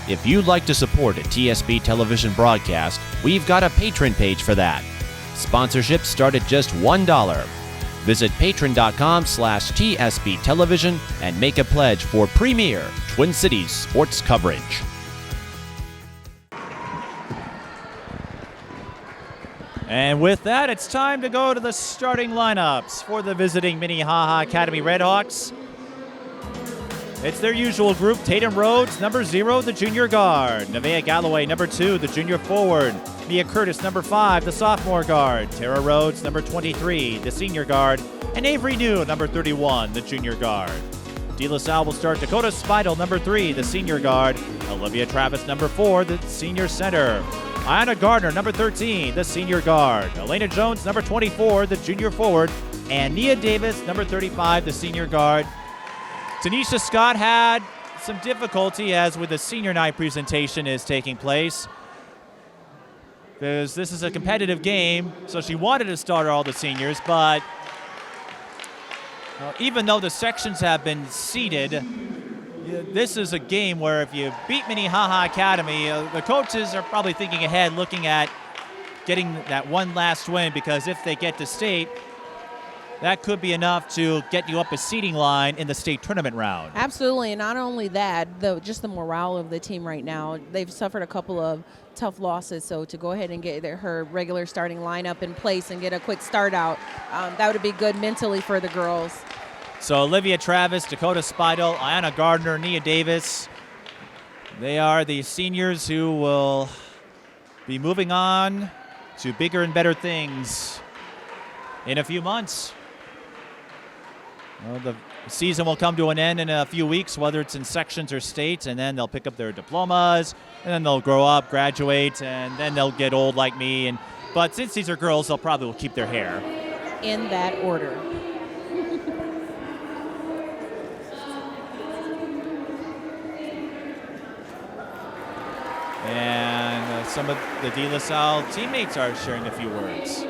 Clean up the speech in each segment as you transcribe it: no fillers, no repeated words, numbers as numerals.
If you'd like to support a TSP television broadcast, we've got a Patreon page for that. Sponsorships start at just $1. Visit patreon.com/TSP television and make a pledge for premier Twin Cities sports coverage. And with that, it's time to go to the starting lineups for the visiting Minnehaha Academy Redhawks. It's their usual group: Tatum Rhodes, number 0, the junior guard; Nevaeh Galloway, number 2, the junior forward; Mia Curtis, number 5, the sophomore guard; Tara Rhodes, number 23, the senior guard; and Avery New, number 31, the junior guard. DeLaSalle will start Dakota Speidel, number 3, the senior guard; Olivia Travis, number 4, the senior center; Ayana Gardner, number 13, the senior guard; Elena Jones, number 24, the junior forward; and Nia Davis, number 35, the senior guard. Tanisha Scott had some difficulty as with the senior night presentation is taking place, because this is a competitive game, so she wanted to start all the seniors, but even though the sections have been seeded, this is a game where if you beat Minnehaha Academy, the coaches are probably thinking ahead, looking at getting that one last win, because if they get to state, that could be enough to get you up a seeding line in the state tournament round. Absolutely, and not only that, just the morale of the team right now. They've suffered a couple of tough losses, so to go ahead and get her regular starting lineup in place and get a quick start out, that would be good mentally for the girls. So Olivia Travis, Dakota Speidel, Ayana Gardner, Nia Davis, they are the seniors who will be moving on to bigger and better things in a few months. Well, the season will come to an end in a few weeks, whether it's in sections or states, and then they'll pick up their diplomas, and then they'll grow up, graduate, and then they'll get old like me. But since these are girls, they'll probably keep their hair. In that order. And some of the DeLaSalle teammates are sharing a few words.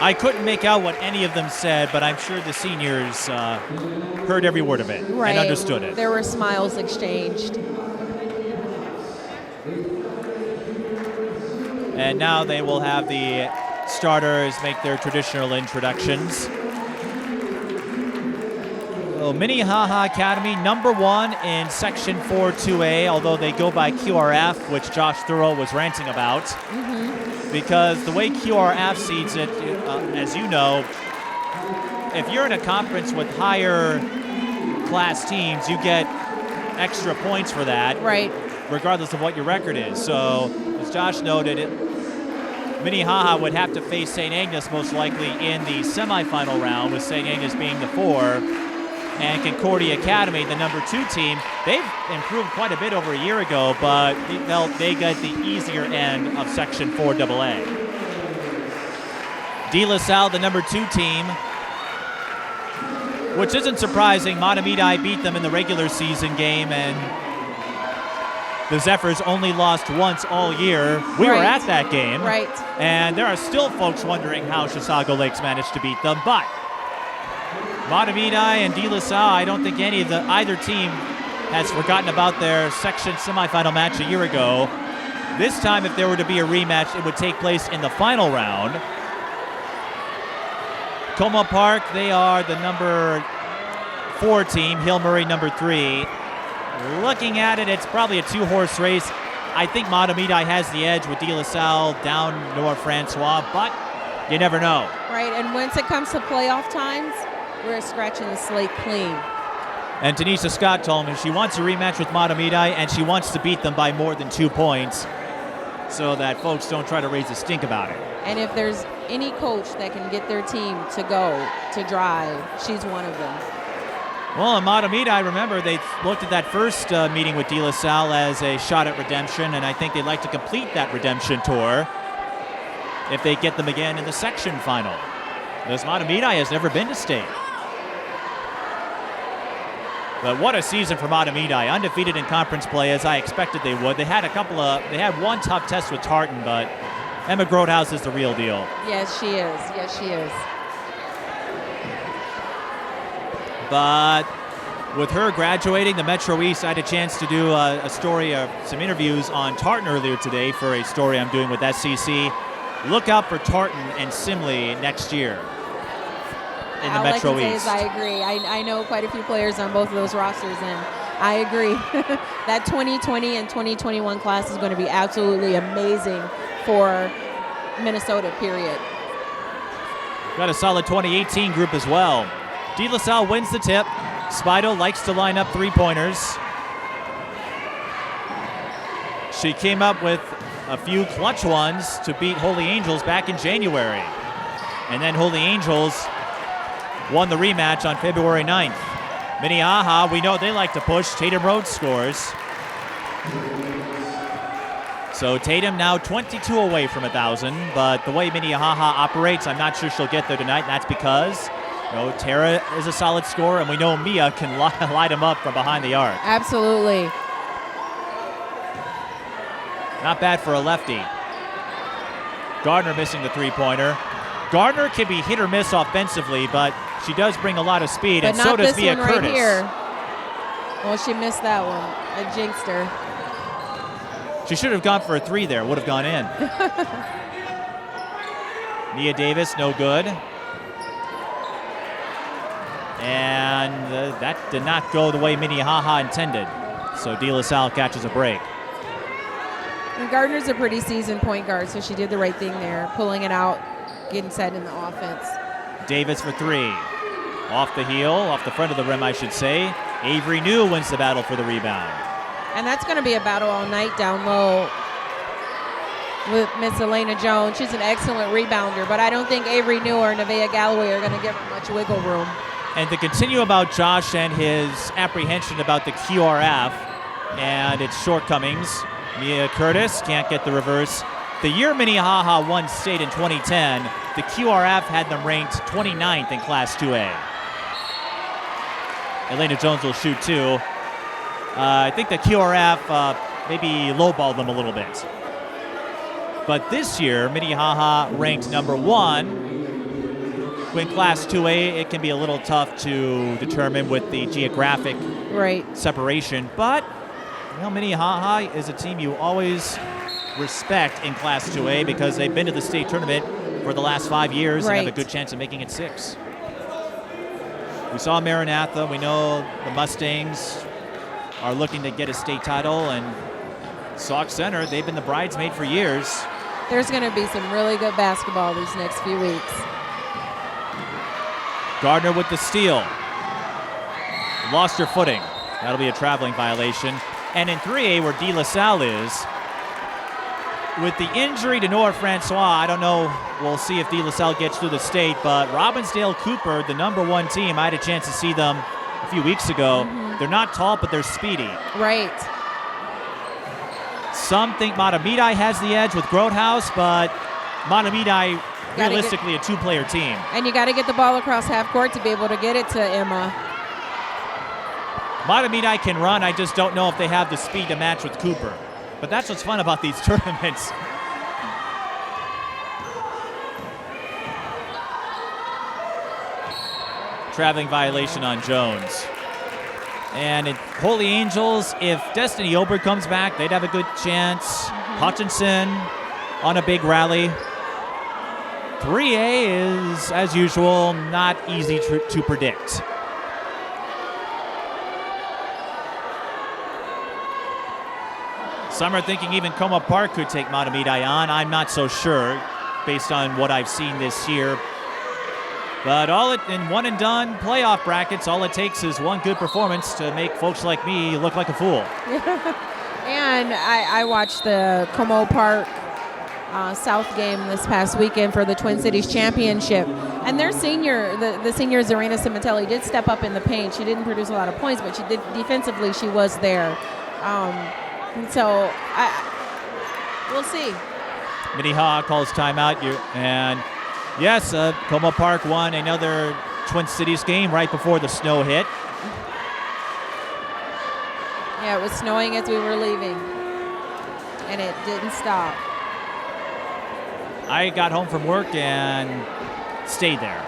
I couldn't make out what any of them said, but I'm sure the seniors heard every word of it and understood it. There were smiles exchanged. And now they will have the starters make their traditional introductions. Minnehaha Academy, number 1 in Section 4-2A, although they go by QRF, which Josh Thurl was ranting about. Because the way QRF seeds it, as you know, if you're in a conference with higher class teams, you get extra points for that, right? Regardless of what your record is. So, as Josh noted, Minnehaha would have to face St. Agnes most likely in the semifinal round, with St. Agnes being the 4. And Concordia Academy, the number 2 team, they've improved quite a bit over a year ago, but they got the easier end of Section 4AA. DeLaSalle, the number 2 team, which isn't surprising. Mahtomedi beat them in the regular season game, and the Zephyrs only lost once all year. We were at that game. Right. And there are still folks wondering how Chisago Lakes managed to beat them, but Mahtomedi and DeLaSalle, I don't think either team has forgotten about their section semifinal match a year ago. This time, if there were to be a rematch, it would take place in the final round. Como Park, they are the number 4 team, Hill Murray number 3. Looking at it, it's probably a 2-horse race. I think Mahtomedi has the edge with DeLaSalle down Nord Francois, but you never know. Right, and once it comes to playoff times, we're scratching the slate clean. And Tanisha Scott told me she wants a rematch with Matamidai, and she wants to beat them by more than 2 points so that folks don't try to raise a stink about it. And if there's any coach that can get their team to go, to drive, she's one of them. Well, in Matamidai, remember, they looked at that first meeting with DeLaSalle as a shot at redemption, and I think they'd like to complete that redemption tour if they get them again in the section final. Because Matamidai has never been to state. But what a season for Matamidai, undefeated in conference play as I expected they would. They had one tough test with Tartan, but Emma Grothaus is the real deal. Yes, she is. Yes, she is. But with her graduating the Metro East, I had a chance to do a story, some interviews on Tartan earlier today for a story I'm doing with SCC. Look out for Tartan and Simley next year in the Metro All I can East. say is I agree. I know quite a few players on both of those rosters, and I agree. That 2020 and 2021 class is going to be absolutely amazing for Minnesota, period. Got a solid 2018 group as well. DeLaSalle wins the tip. Spido likes to line up 3-pointers. She came up with a few clutch ones to beat Holy Angels back in January. And then Holy Angels won the rematch on February 9th. Minnehaha, we know they like to push. Tatum Rhodes scores. So Tatum now 22 away from 1,000, but the way Minnehaha operates, I'm not sure she'll get there tonight. That's because Tara is a solid scorer, and we know Mia can light him up from behind the arc. Absolutely. Not bad for a lefty. Gardner missing the 3-pointer. Gardner can be hit or miss offensively, but she does bring a lot of speed, But and not so does this Mia one Curtis. right here. Well, she missed that one. I jinxed her. She should have gone for a 3 there. Would have gone in. Nia Davis, no good. And that did not go the way Minnehaha intended. So DeLaSalle catches a break. And Gardner's a pretty seasoned point guard, so she did the right thing there, pulling it out, getting set in the offense. Davis for 3. Off the heel, off the front of the rim, I should say. Avery New wins the battle for the rebound. And that's going to be a battle all night down low with Miss Elena Jones. She's an excellent rebounder, but I don't think Avery New or Nevaeh Galloway are going to give her much wiggle room. And to continue about Josh and his apprehension about the QRF and its shortcomings, Mia Curtis can't get the reverse. The year Minnehaha won state in 2010, the QRF had them ranked 29th in Class 2A. Elena Jones will shoot too. I think the QRF maybe lowballed them a little bit. But this year, Minnehaha ranked number 1. In Class 2A, it can be a little tough to determine with the geographic separation. But Minnehaha is a team you always respect in Class 2A because they've been to the state tournament for the last 5 years and have a good chance of making it 6. We saw Maranatha. We know the Mustangs are looking to get a state title, and Sauk Center, they've been the bridesmaid for years. There's going to be some really good basketball these next few weeks. Gardner with the steal. Lost her footing. That'll be a traveling violation. And in 3A, where DeLaSalle is, with the injury to Nora Francois, I don't know, we'll see if DeLaSalle gets through the state, but Robbinsdale Cooper, the number 1 team, I had a chance to see them a few weeks ago. They're not tall, but they're speedy. Right. Some think Matamidai has the edge with Grothaus, but Matamidai realistically a 2-player team. And you got to get the ball across half court to be able to get it to Emma. Matamidai can run. I just don't know if they have the speed to match with Cooper. But that's what's fun about these tournaments. Traveling violation on Jones. And in Holy Angels, if Destiny Ober comes back, they'd have a good chance. Hutchinson on a big rally. 3A is, as usual, not easy to predict. Some are thinking even Coma Park could take Matamidai on. I'm not so sure based on what I've seen this year. But in one and done playoff brackets, all it takes is one good performance to make folks like me look like a fool. And I watched the Como Park South game this past weekend for the Twin Cities Championship. And their senior, the senior Zarina Cimatelli did step up in the paint. She didn't produce a lot of points, but she did defensively. She was there. And so we'll see. Minnehaha calls timeout. And yes, Como Park won another Twin Cities game right before the snow hit. Yeah, it was snowing as we were leaving, and it didn't stop. I got home from work and stayed there.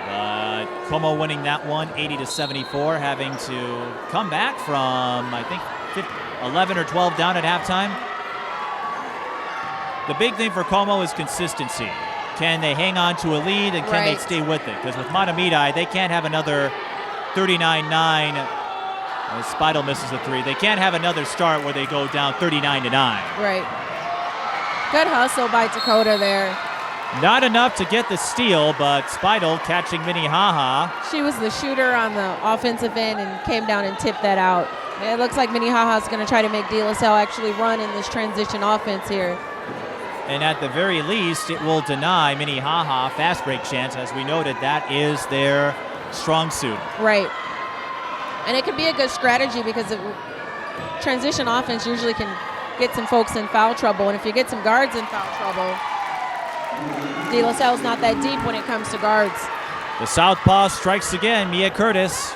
But Como winning that one, 80-74, having to come back from, I think, 11 or 12 down at halftime. The big thing for Como is consistency. Can they hang on to a lead, and can they stay with it? Because with Matamidi, they can't have another 39-9. Spidel misses the three. They can't have another start where they go down 39-9. Right. Good hustle by Dakota there. Not enough to get the steal, but Spidel catching Minnehaha. She was the shooter on the offensive end and came down and tipped that out. It looks like Minnehaha is going to try to make DeLaSalle actually run in this transition offense here. And at the very least, it will deny Minnehaha fast break chance. As we noted, that is their strong suit. Right. And it could be a good strategy because transition offense usually can get some folks in foul trouble. And if you get some guards in foul trouble, DeLaSalle's not that deep when it comes to guards. The southpaw strikes again, Mia Curtis.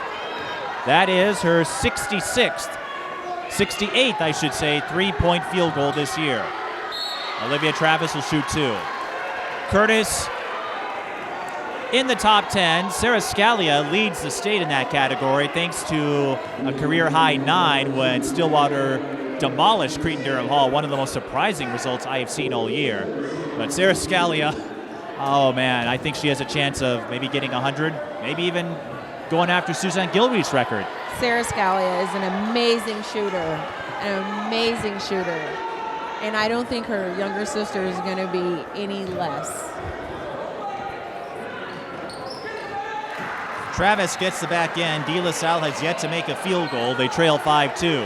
That is her 68th, I should say, three-point field goal this year. Olivia Travis will shoot two. Curtis in the top 10. Sarah Scalia leads the state in that category thanks to a career-high 9 when Stillwater demolished Cretin-Durham Hall, one of the most surprising results I have seen all year. But Sarah Scalia, oh man, I think she has a chance of maybe getting 100, maybe even going after Suzanne Gilreath's record. Sarah Scalia is an amazing shooter, and I don't think her younger sister is going to be any less. Travis gets the back end. DeLaSalle has yet to make a field goal. They trail 5-2.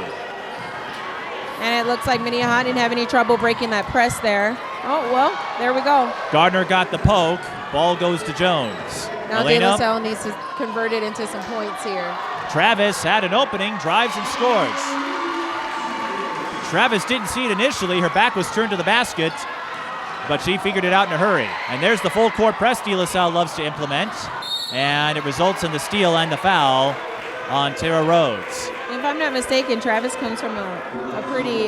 And it looks like Minnehaha didn't have any trouble breaking that press there. Oh, well, there we go. Gardner got the poke. Ball goes to Jones. Now DeLaSalle needs to convert it into some points here. Travis had an opening, drives and scores. Travis didn't see it initially. Her back was turned to the basket, but she figured it out in a hurry. And there's the full court press DeLaSalle loves to implement. And it results in the steal and the foul on Tara Rhodes. If I'm not mistaken, Travis comes from a pretty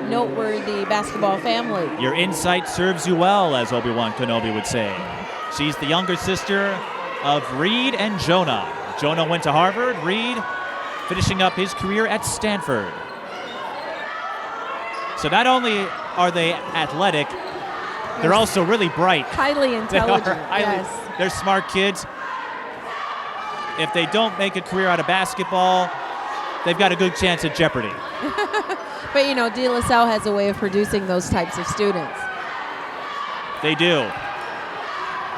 noteworthy basketball family. Your insight serves you well, as Obi-Wan Kenobi would say. She's the younger sister of Reed and Jonah. Jonah went to Harvard, Reed finishing up his career at Stanford. So not only are they athletic, they're also really bright. Highly intelligent, yes. They're smart kids. If they don't make a career out of basketball, they've got a good chance at Jeopardy. But, you know, DeLaSalle has a way of producing those types of students. They do.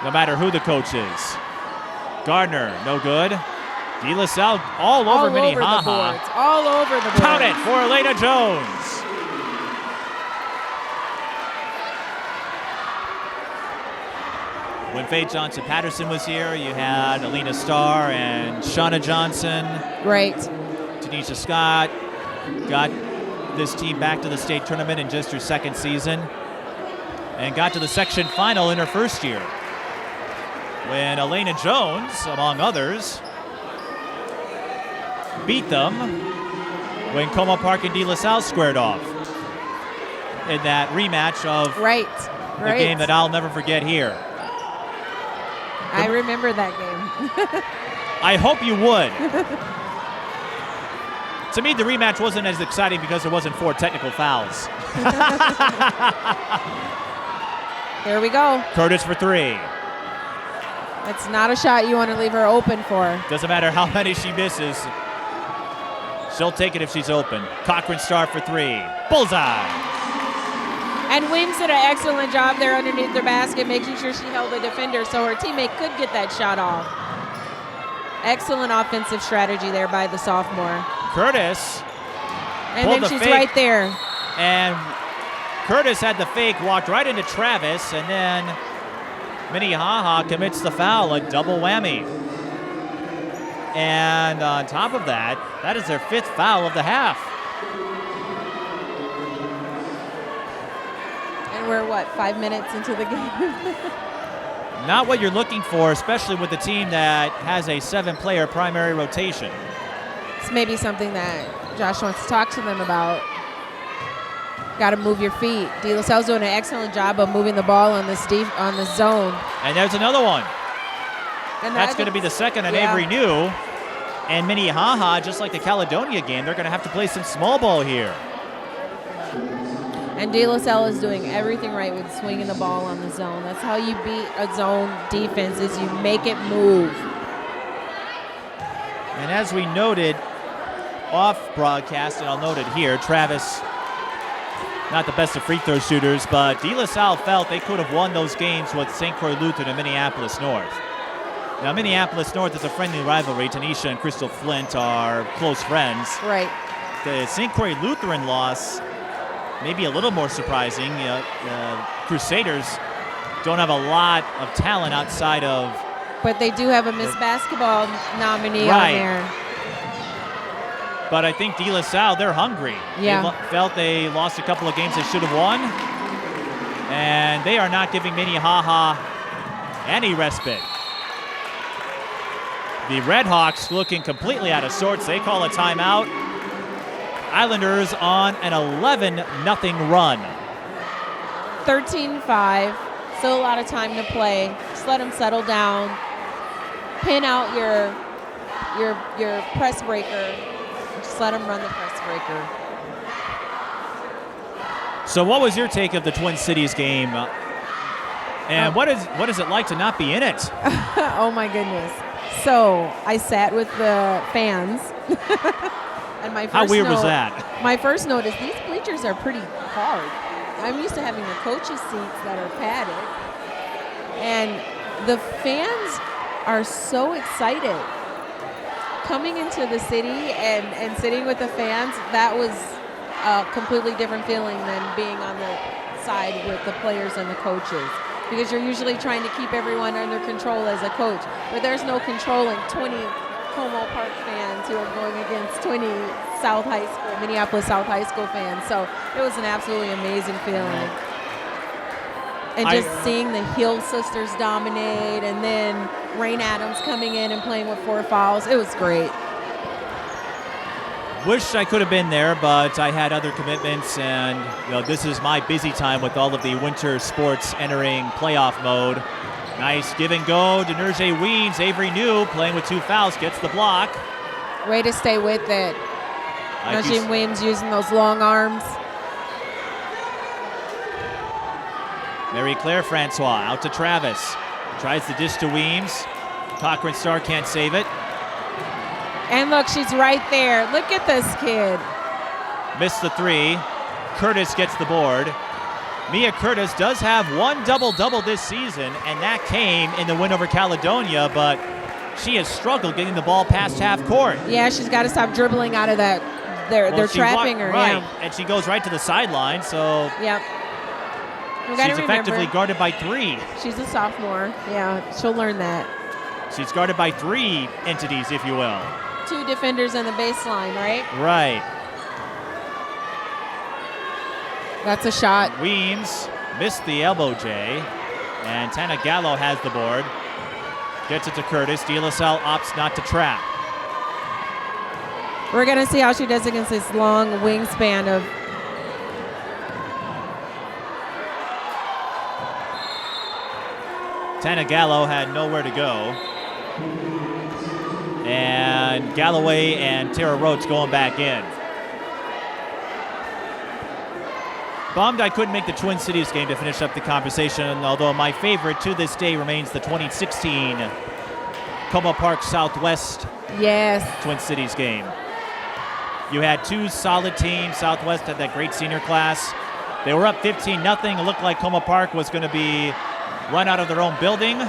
No matter who the coach is. Gardner, no good. DeLaSalle all over Minnehaha. All over the boards. Count it for Elena Jones. When Faye Johnson-Patterson was here, you had Alina Starr and Shauna Johnson. Right. Tanisha Scott got this team back to the state tournament in just her second season and got to the section final in her first year. When Elena Jones, among others, beat them when Como Park and DeLaSalle squared off in that rematch of the game that I'll never forget here. I remember that game. I hope you would. To me, the rematch wasn't as exciting because there wasn't 4 technical fouls. Here we go. Curtis for 3. It's not a shot you want to leave her open for. Doesn't matter how many she misses. She'll take it if she's open. Cochran Starr for 3. Bullseye. And Williams did an excellent job there underneath the basket, making sure she held the defender so her teammate could get that shot off. Excellent offensive strategy there by the sophomore. Curtis. And then she's right there. And Curtis had the fake, walked right into Travis, and then Minnehaha commits the foul, a double whammy. And on top of that, that is their 5th foul of the half. And we're, 5 minutes into the game? Not what you're looking for, especially with a team that has a 7-player primary rotation. It's maybe something that Josh wants to talk to them about. Got to move your feet. DeLaSalle's doing an excellent job of moving the ball on this on the zone. And there's another one. And that's going to be the second on Avery New. And Minnehaha, just like the Caledonia game, they're going to have to play some small ball here. And DeLaSalle is doing everything right with swinging the ball on the zone. That's how you beat a zone defense, is you make it move. And as we noted off broadcast, and I'll note it here, Travis, not the best of free throw shooters, but DeLaSalle felt they could have won those games with St. Croix Lutheran and Minneapolis North. Now, Minneapolis North is a friendly rivalry. Tanisha and Crystal Flint are close friends. Right. The St. Croix Lutheran loss, maybe a little more surprising. Crusaders don't have a lot of talent outside of... But they do have a Miss Basketball nominee on there. But I think DeLaSalle, they're hungry. Yeah. They felt they lost a couple of games they should have won. And they are not giving Minnehaha any respite. The Redhawks looking completely out of sorts. They call a timeout. Islanders on an 11-0 run. 13-5. Still a lot of time to play. Just let them settle down. Pin out your press breaker. Just let them run the press breaker. So what was your take of the Twin Cities game? And what is it like to not be in it? Oh, my goodness. So I sat with the fans. And my first How weird was that? My first note is these bleachers are pretty hard. I'm used to having the coaches' seats that are padded. And the fans are so excited. Coming into the city and sitting with the fans, that was a completely different feeling than being on the side with the players and the coaches. Because you're usually trying to keep everyone under control as a coach. But there's no controlling 20 Como Park fans who are going against 20 South High School, Minneapolis South High School fans. So it was an absolutely amazing feeling. And just seeing the Hill sisters dominate, and then Rain Adams coming in and playing with 4 fouls. It was great. Wish I could have been there, but I had other commitments, and this is my busy time with all of the winter sports entering playoff mode. Nice give and go. Denerje Weens, Avery New playing with 2 fouls, gets the block. Way to stay with it. Denerje Weens using those long arms. Mary Claire Francois out to Travis. Tries the dish to Weems. Cochran Star can't save it. And look, she's right there. Look at this kid. Missed the 3. Curtis gets the board. Mia Curtis does have 1 double-double this season, and that came in the win over Caledonia, but she has struggled getting the ball past half court. Yeah, she's got to stop dribbling out of that. They're trapping her. Right, yeah. And she goes right to the sideline, so yep. She's effectively guarded by 3. She's a sophomore. Yeah, she'll learn that. She's guarded by 3 entities, if you will. 2 defenders on the baseline, right? Right. That's a shot. Weems missed the elbow J, and Tana Gallo has the board. Gets it to Curtis. DeLaSalle opts not to trap. We're going to see how she does against this long wingspan of... Tana Gallo had nowhere to go. And Galloway and Tara Rhodes going back in. Bummed I couldn't make the Twin Cities game to finish up the conversation, although my favorite to this day remains the 2016 Como Park Southwest Twin Cities game. You had 2 solid teams. Southwest had that great senior class. They were up 15-0. It looked like Coma Park was going to be run out of their own building.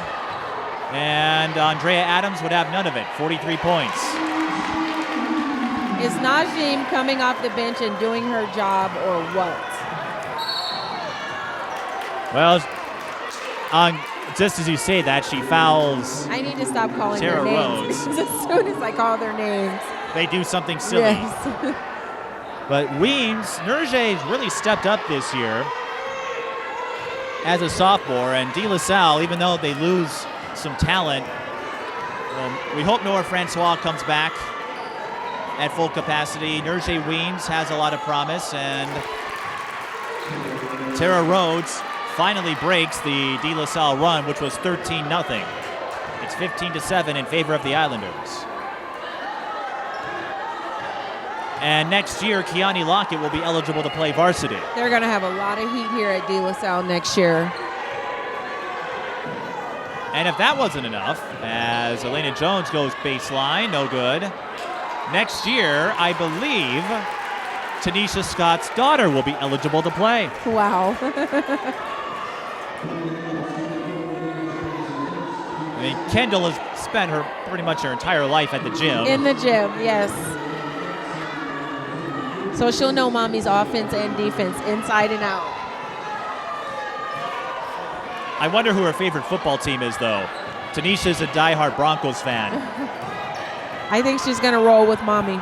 And Andrea Adams would have none of it. 43 points. Is Najim coming off the bench and doing her job or what? Well, just as you say that, she fouls. I need to stop calling Tara their names. Rhodes. As soon as I call their names. They do something silly. Yes. But Weems, Nerge's really stepped up this year as a sophomore. And DeLaSalle, even though they lose some talent, we hope Nora Francois comes back at full capacity. Nerge Weems has a lot of promise. And Tara Rhodes finally breaks the DeLaSalle run, which was 13-0. It's 15-7 in favor of the Islanders. And next year, Kiani Lockett will be eligible to play varsity. They're going to have a lot of heat here at DeLaSalle next year. And if that wasn't enough, as Elena Jones goes baseline, no good. Next year, I believe Tanisha Scott's daughter will be eligible to play. Wow. I mean, Kendall has spent pretty much her entire life at the gym. In the gym, yes. So she'll know mommy's offense and defense inside and out. I wonder who her favorite football team is, though. Tanisha's a diehard Broncos fan. I think she's going to roll with mommy.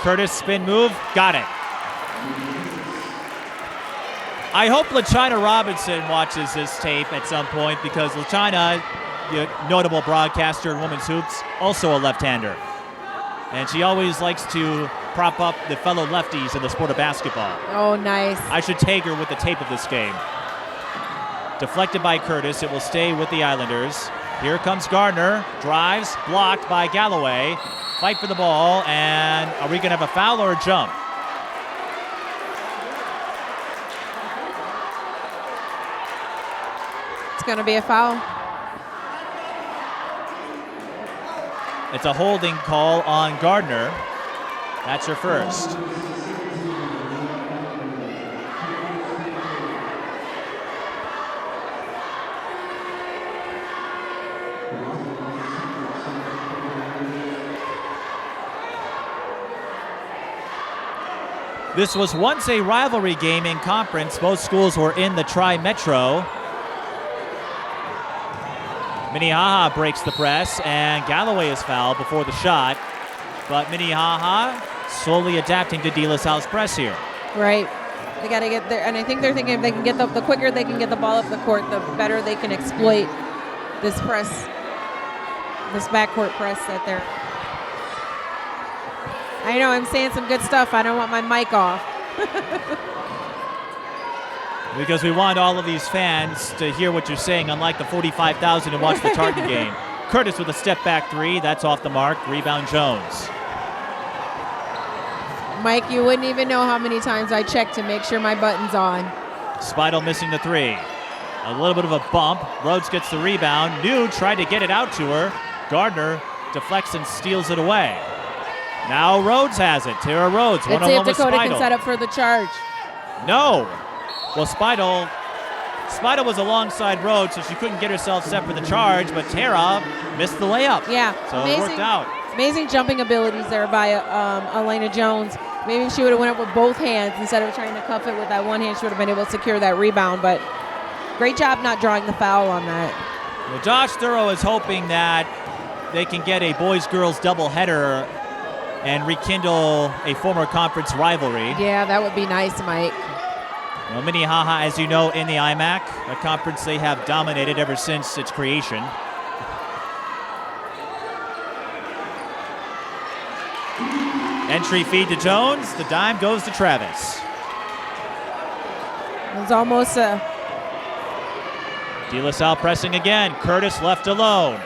Curtis spin move, got it. I hope LaChina Robinson watches this tape at some point because LaChina, the notable broadcaster in women's hoops, also a left-hander. And she always likes to prop up the fellow lefties in the sport of basketball. Oh, nice. I should tag her with the tape of this game. Deflected by Curtis, it will stay with the Islanders. Here comes Gardner, drives, blocked by Galloway. Fight for the ball, and are we going to have a foul or a jump? It's going to be a foul. It's a holding call on Gardner. That's her first. This was once a rivalry game in conference. Both schools were in the Tri-Metro. Minnehaha breaks the press, and Galloway is fouled before the shot. But Minnehaha slowly adapting to DeLaSalle's press here. Right. They got to get there, and I think they're thinking if they can get the quicker they can get the ball up the court, the better they can exploit this press, this backcourt press that they're. I know I'm saying some good stuff. I don't want my mic off. Because we want all of these fans to hear what you're saying, unlike the 45,000 who watched the Tartan game. Curtis with a step-back three. That's off the mark. Rebound Jones. Mike, you wouldn't even know how many times I check to make sure my button's on. Spidel missing the three. A little bit of a bump. Rhodes gets the rebound. New tried to get it out to her. Gardner deflects and steals it away. Now Rhodes has it. Tara Rhodes, one-on-one with Dakota Spidel. can set up for the charge. No. Well, Spidel was alongside Rhodes, so she couldn't get herself set for the charge, but Tara missed the layup. Yeah. So it worked out. Amazing jumping abilities there by Elena Jones. Maybe she would have went up with both hands instead of trying to cuff it with that one hand. She would have been able to secure that rebound, but great job not drawing the foul on that. Well, Josh Thorough is hoping that they can get a boys-girls doubleheader and rekindle a former conference rivalry. Yeah, that would be nice, Mike. Well, Minnehaha, as you know, in the IMAC, a conference they have dominated ever since its creation. Entry feed to Jones. The dime goes to Travis. It was almost a... DeLaSalle pressing again. Curtis left alone.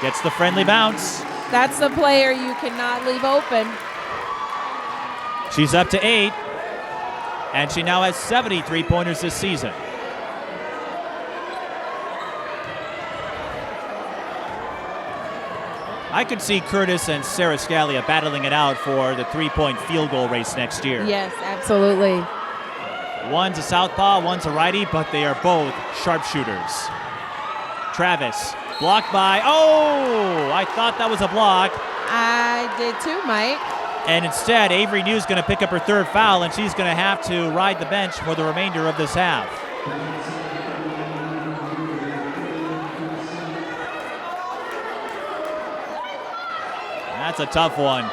Gets the friendly bounce. That's the player you cannot leave open. She's up to 8. And she now has 70 three-pointers this season. I could see Curtis and Sarah Scalia battling it out for the 3-point field goal race next year. Yes, absolutely. One's a southpaw, one's a righty, but they are both sharpshooters. Travis, blocked by, I thought that was a block. I did too, Mike. And instead, Avery New's going to pick up her third foul, and she's going to have to ride the bench for the remainder of this half. That's a tough one.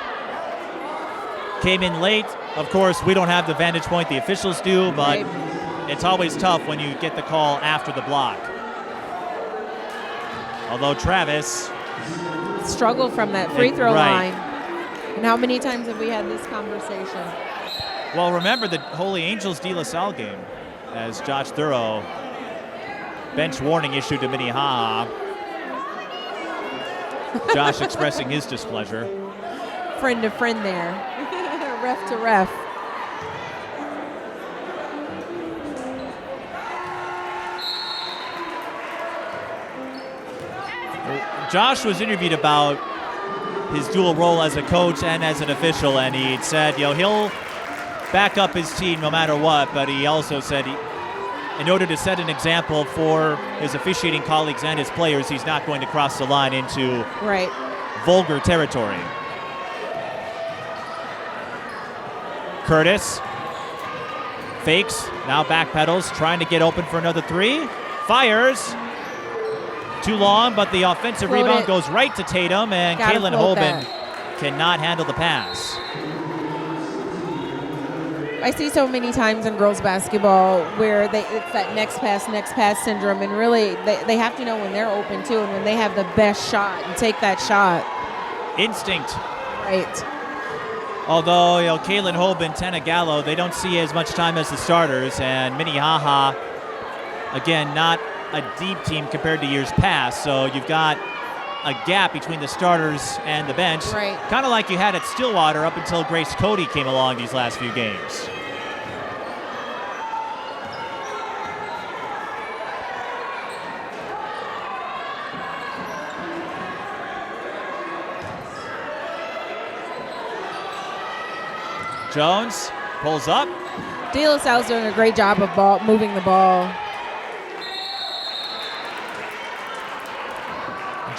Came in late. Of course, we don't have the vantage point the officials do, but it's always tough when you get the call after the block. Although Travis struggled from that free throw right. line. And how many times have we had this conversation? Well, remember the Holy Angels DeLaSalle game as Josh Thurrow, bench warning issued to Minnehaha. Josh expressing his displeasure. Friend to friend there. Ref to ref. Josh was interviewed about his dual role as a coach and as an official, and he said, he'll back up his team no matter what, but he also said in order to set an example for his officiating colleagues and his players, he's not going to cross the line into vulgar territory. Curtis fakes, now backpedals, trying to get open for another three. Fires. Too long, but the offensive rebound goes right to Tatum, and Kaylin Hoban cannot handle the pass. I see so many times in girls basketball where it's that next pass syndrome, and really they have to know when they're open too, and when they have the best shot and take that shot. Instinct. Right. Although, Kaylin Hoban, Tana Gallo, they don't see as much time as the starters, and Minnehaha, again, not a deep team compared to years past, so you've got a gap between the starters and the bench, kind of like you had at Stillwater up until Grace Cody came along these last few games. Jones pulls up. DeLaSalle's doing a great job of moving the ball.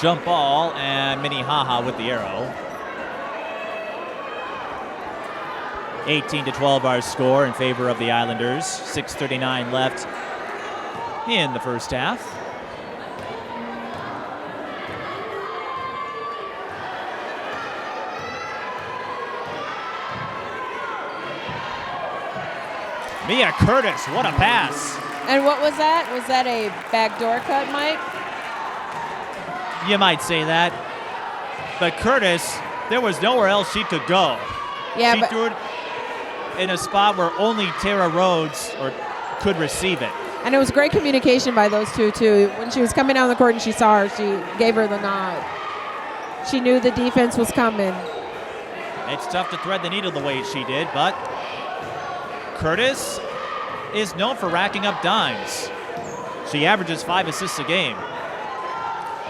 Jump ball, and Minnehaha with the arrow. 18-12 our score in favor of the Islanders. 6:39 left in the first half. Mia Curtis, what a pass. And what was that? Was that a backdoor cut, Mike? You might say that. But Curtis, there was nowhere else she could go. Yeah, she threw it in a spot where only Tara Rhodes could receive it. And it was great communication by those two, too. When she was coming down the court and she saw her, she gave her the nod. She knew the defense was coming. It's tough to thread the needle the way she did, but Curtis is known for racking up dimes. She averages 5 assists a game.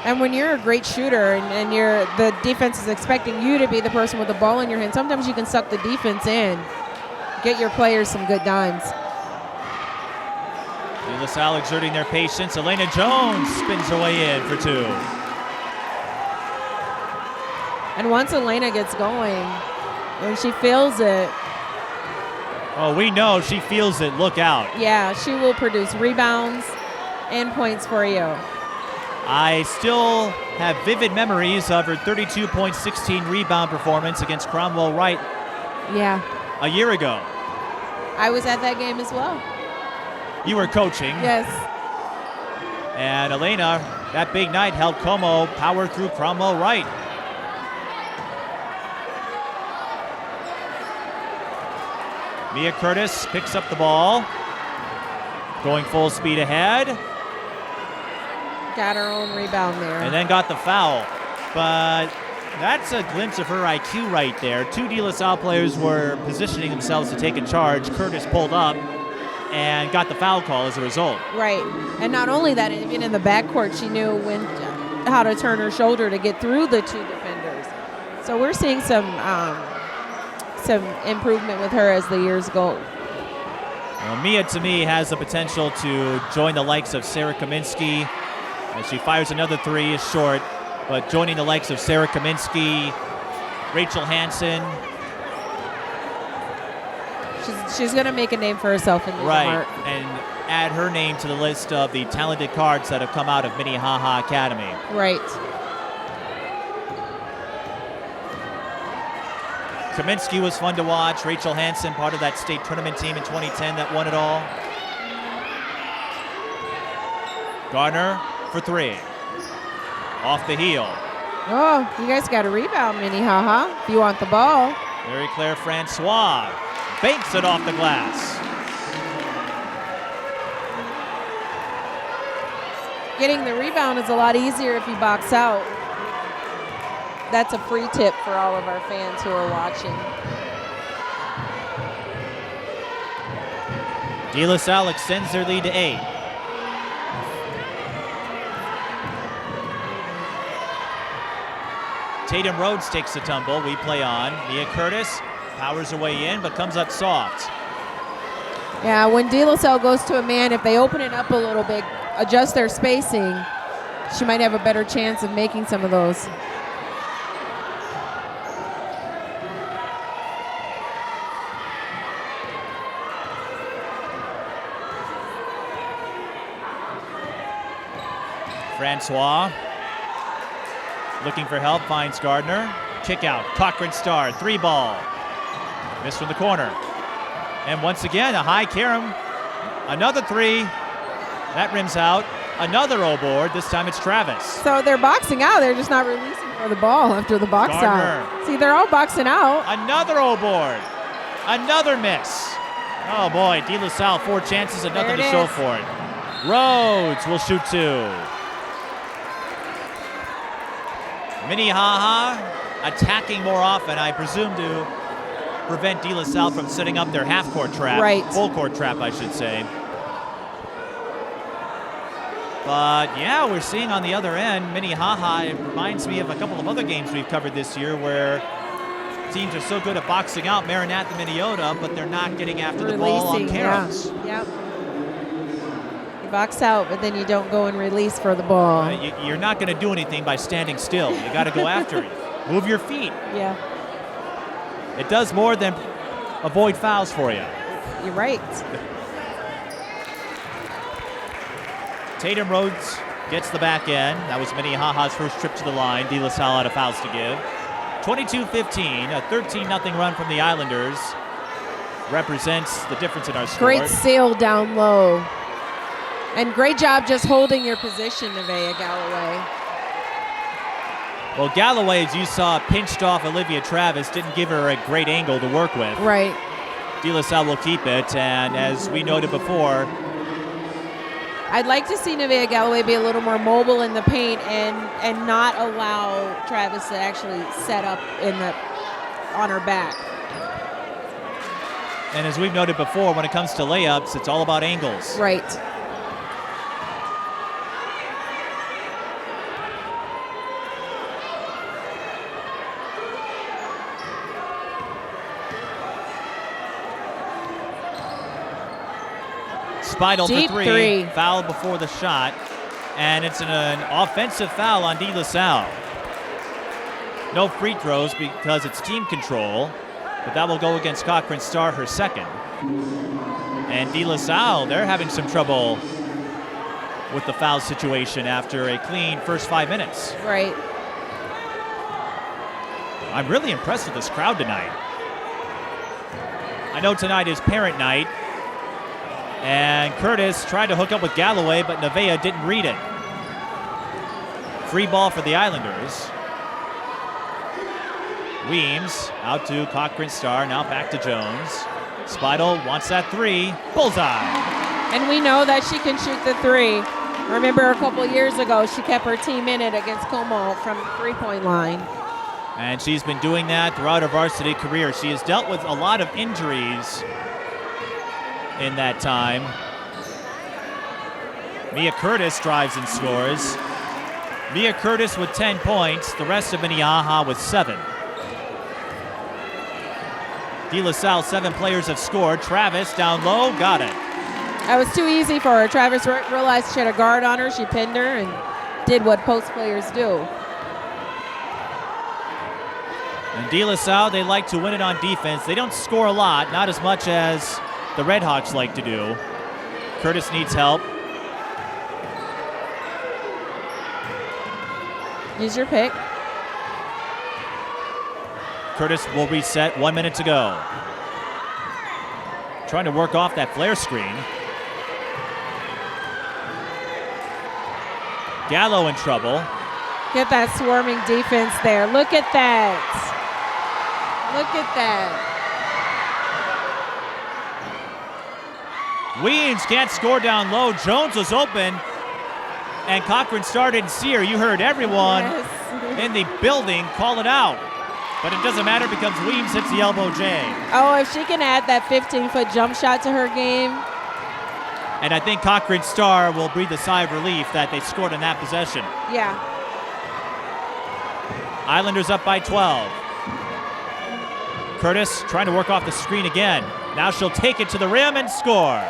And when you're a great shooter and the defense is expecting you to be the person with the ball in your hand, sometimes you can suck the defense in, get your players some good dimes. LaSalle exerting their patience. Elena Jones spins her way in for 2. And once Elena gets going, and she feels it. Oh, we know she feels it. Look out. Yeah, she will produce rebounds and points for you. I still have vivid memories of her 32.16 rebound performance against Cromwell Wright a year ago. I was at that game as well. You were coaching. Yes. And Elena, that big night, helped Como power through Cromwell Wright. Mia Curtis picks up the ball, going full speed ahead. Got her own rebound there. And then got the foul. But that's a glimpse of her IQ right there. 2 DeLaSalle players were positioning themselves to take a charge. Curtis pulled up and got the foul call as a result. Right. And not only that, even in the backcourt, she knew how to turn her shoulder to get through the 2 defenders. So we're seeing some improvement with her as the years go. Well, Mia, to me, has the potential to join the likes of Sarah Kaminsky. As she fires another three, is short, but joining the likes of Sarah Kaminsky, Rachel Hansen. She's going to make a name for herself in the Right, and add her name to the list of the talented cards that have come out of Minnehaha Academy. Right. Kaminsky was fun to watch. Rachel Hansen, part of that state tournament team in 2010 that won it all. Gardner for three. Off the heel. Oh, you guys got a rebound, Minnehaha, if you want the ball. Mary Claire Francois banks it off the glass. Getting the rebound is a lot easier if you box out. That's a free tip for all of our fans who are watching. DeLaSalle extends their lead to 8. Tatum Rhodes takes the tumble. We play on. Mia Curtis powers her way in, but comes up soft. Yeah, when DeLaSalle goes to a man, if they open it up a little bit, adjust their spacing, she might have a better chance of making some of those. Francois looking for help, finds Gardner. Kick out, Cochran Star, 3-ball. Missed from the corner. And once again, a high carom. Another three. That rims out. Another O-board. This time it's Travis. So they're boxing out. They're just not releasing for the ball after the box Gardner. out. See, they're all boxing out. Another O-board. Another miss. Oh boy, DeLaSalle 4 chances and nothing to show for it. Rhodes will shoot 2. Minnehaha attacking more often, I presume, to prevent DeLaSalle from setting up their half-court trap. Right. Full-court trap, I should say. But yeah, we're seeing on the other end, Minnehaha, it reminds me of a couple of other games we've covered this year where teams are so good at boxing out Maranatha, Minneota, but they're not getting after the ball on caroms. Yeah. Yep. You box out, but then you don't go and release for the ball. You're not going to do anything by standing still. You got to go after it. Move your feet. Yeah. It does more than avoid fouls for you. You're right. Tatum Rhodes gets the back end. That was Minnehaha's first trip to the line. DeLaSalle out of fouls to give. 22-15, a 13-0 run from the Islanders represents the difference in our score. Great sail down low. And great job just holding your position, Nevaeh Galloway. Well, Galloway, as you saw, pinched off Olivia Travis, didn't give her a great angle to work with. Right. DeLaSalle will keep it, and as we noted before, I'd like to see Nevaeh Galloway be a little more mobile in the paint and not allow Travis to actually set up on her back. and as we've noted before, when it comes to layups, it's all about angles. Right. Speidel Deep for three. Foul before the shot, and it's an offensive foul on DeLaSalle. No free throws because it's team control, but that will go against Cochran Star, her second. And DeLaSalle, they're having some trouble with the foul situation after a clean first 5 minutes. Right. I'm really impressed with this crowd tonight. I know tonight is parent night, and Curtis tried to hook up with Galloway, but Nevaeh didn't read it. Free ball for the Islanders. Weems out to Cochran Star, now back to Jones. Speidel wants that three. Bullseye. And we know that she can shoot the three. Remember a couple years ago, she kept her team in it against Como from the three-point line. And she's been doing that throughout her varsity career. She has dealt with a lot of injuries in that time. Mia Curtis drives and scores. Mia Curtis with 10 points, the rest of Minnehaha with 7. DeLaSalle, 7 players have scored. Travis down low, got it. That was too easy for her. Travis realized she had a guard on her. She pinned her and did what post players do. And DeLaSalle, they like to win it on defense. They don't score a lot, not as much as the Redhawks like to do. Curtis needs help. Use your pick. Curtis will reset, 1 minute to go. Trying to work off that flare screen. Gallo in trouble. Get that swarming defense there. Look at that. Look at that. Weems can't score down low. Jones was open, and Cochran started and Sear. You heard everyone in the building call it out. But it doesn't matter because Weems hits the elbow J. Oh, if she can add that 15-foot jump shot to her game. And I think Cochran Star will breathe a sigh of relief that they scored in that possession. Yeah. Islanders up by 12. Curtis trying to work off the screen again. Now she'll take it to the rim and score.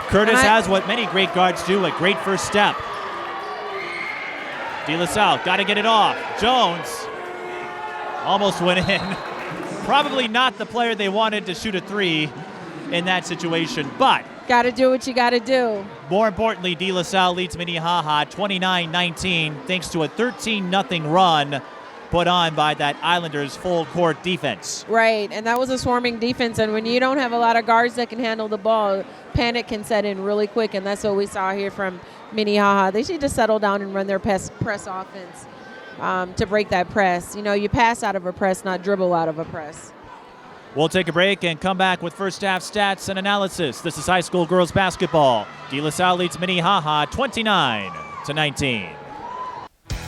Curtis has what many great guards do, a great first step. DeLaSalle, got to get it off. Jones almost went in. Probably not the player they wanted to shoot a three in that situation, but got to do what you got to do. More importantly, DeLaSalle leads Minnehaha 29-19 thanks to a 13-0 run put on by that Islanders full court defense. Right, and that was a swarming defense, and when you don't have a lot of guards that can handle the ball, panic can set in really quick, and that's what we saw here from Minnehaha. They need to settle down and run their press offense to break that press. You know, you pass out of a press, not dribble out of a press. We'll take a break and come back with first half stats and analysis. This is high school girls basketball. DeLaSalle leads Minnehaha 29-19.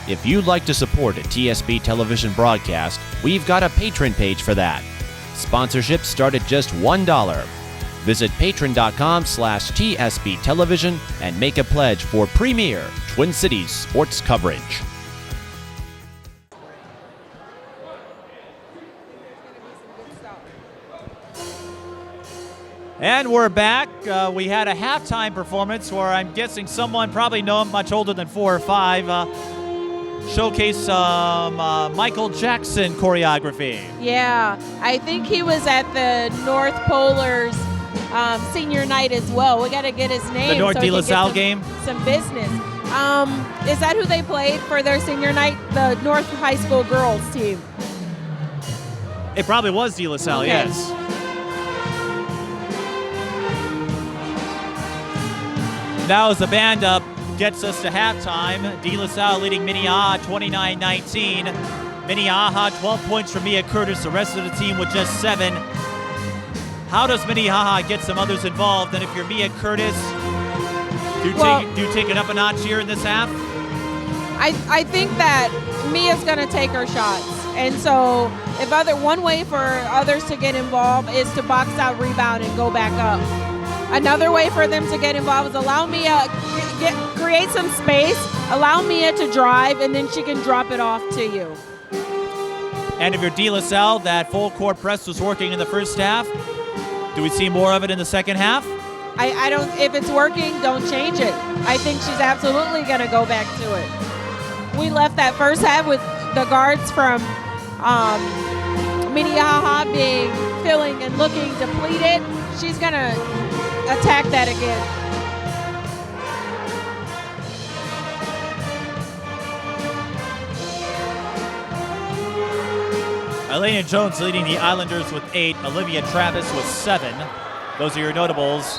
If you'd like to support a TSB television broadcast, we've got a patron page for that. Sponsorships start at just $1. Visit patron.com/TSB television and make a pledge for premier Twin Cities sports coverage. And we're back. We had a halftime performance where I'm guessing someone probably much older than 4 or 5 showcase some Michael Jackson choreography. Yeah, I think he was at the North Polars senior night as well. We got to get his name. The North so DeLaSalle game? Some business. Is that who they played for their senior night? The North High School girls team. It probably was DeLaSalle, okay. Yes. Now as the band up gets us to halftime, DeLaSalle leading Minnehaha 29-19. Minnehaha 12 points from Mia Curtis, the rest of the team with just 7. How does Minnehaha get some others involved? And if you're Mia Curtis, do you take it up a notch here in this half? I think that Mia's going to take her shots. And so one way for others to get involved is to box out, rebound, and go back up. Another way for them to get involved is allow Mia, create some space, allow Mia to drive, and then she can drop it off to you. And if you're DeLaSalle, that full court press was working in the first half. Do we see more of it in the second half? I don't. If it's working, don't change it. I think she's absolutely going to go back to it. We left that first half with the guards from Minnehaha feeling and looking depleted. She's going to attack that again. Elena Jones leading the Islanders with 8. Olivia Travis with 7. Those are your notables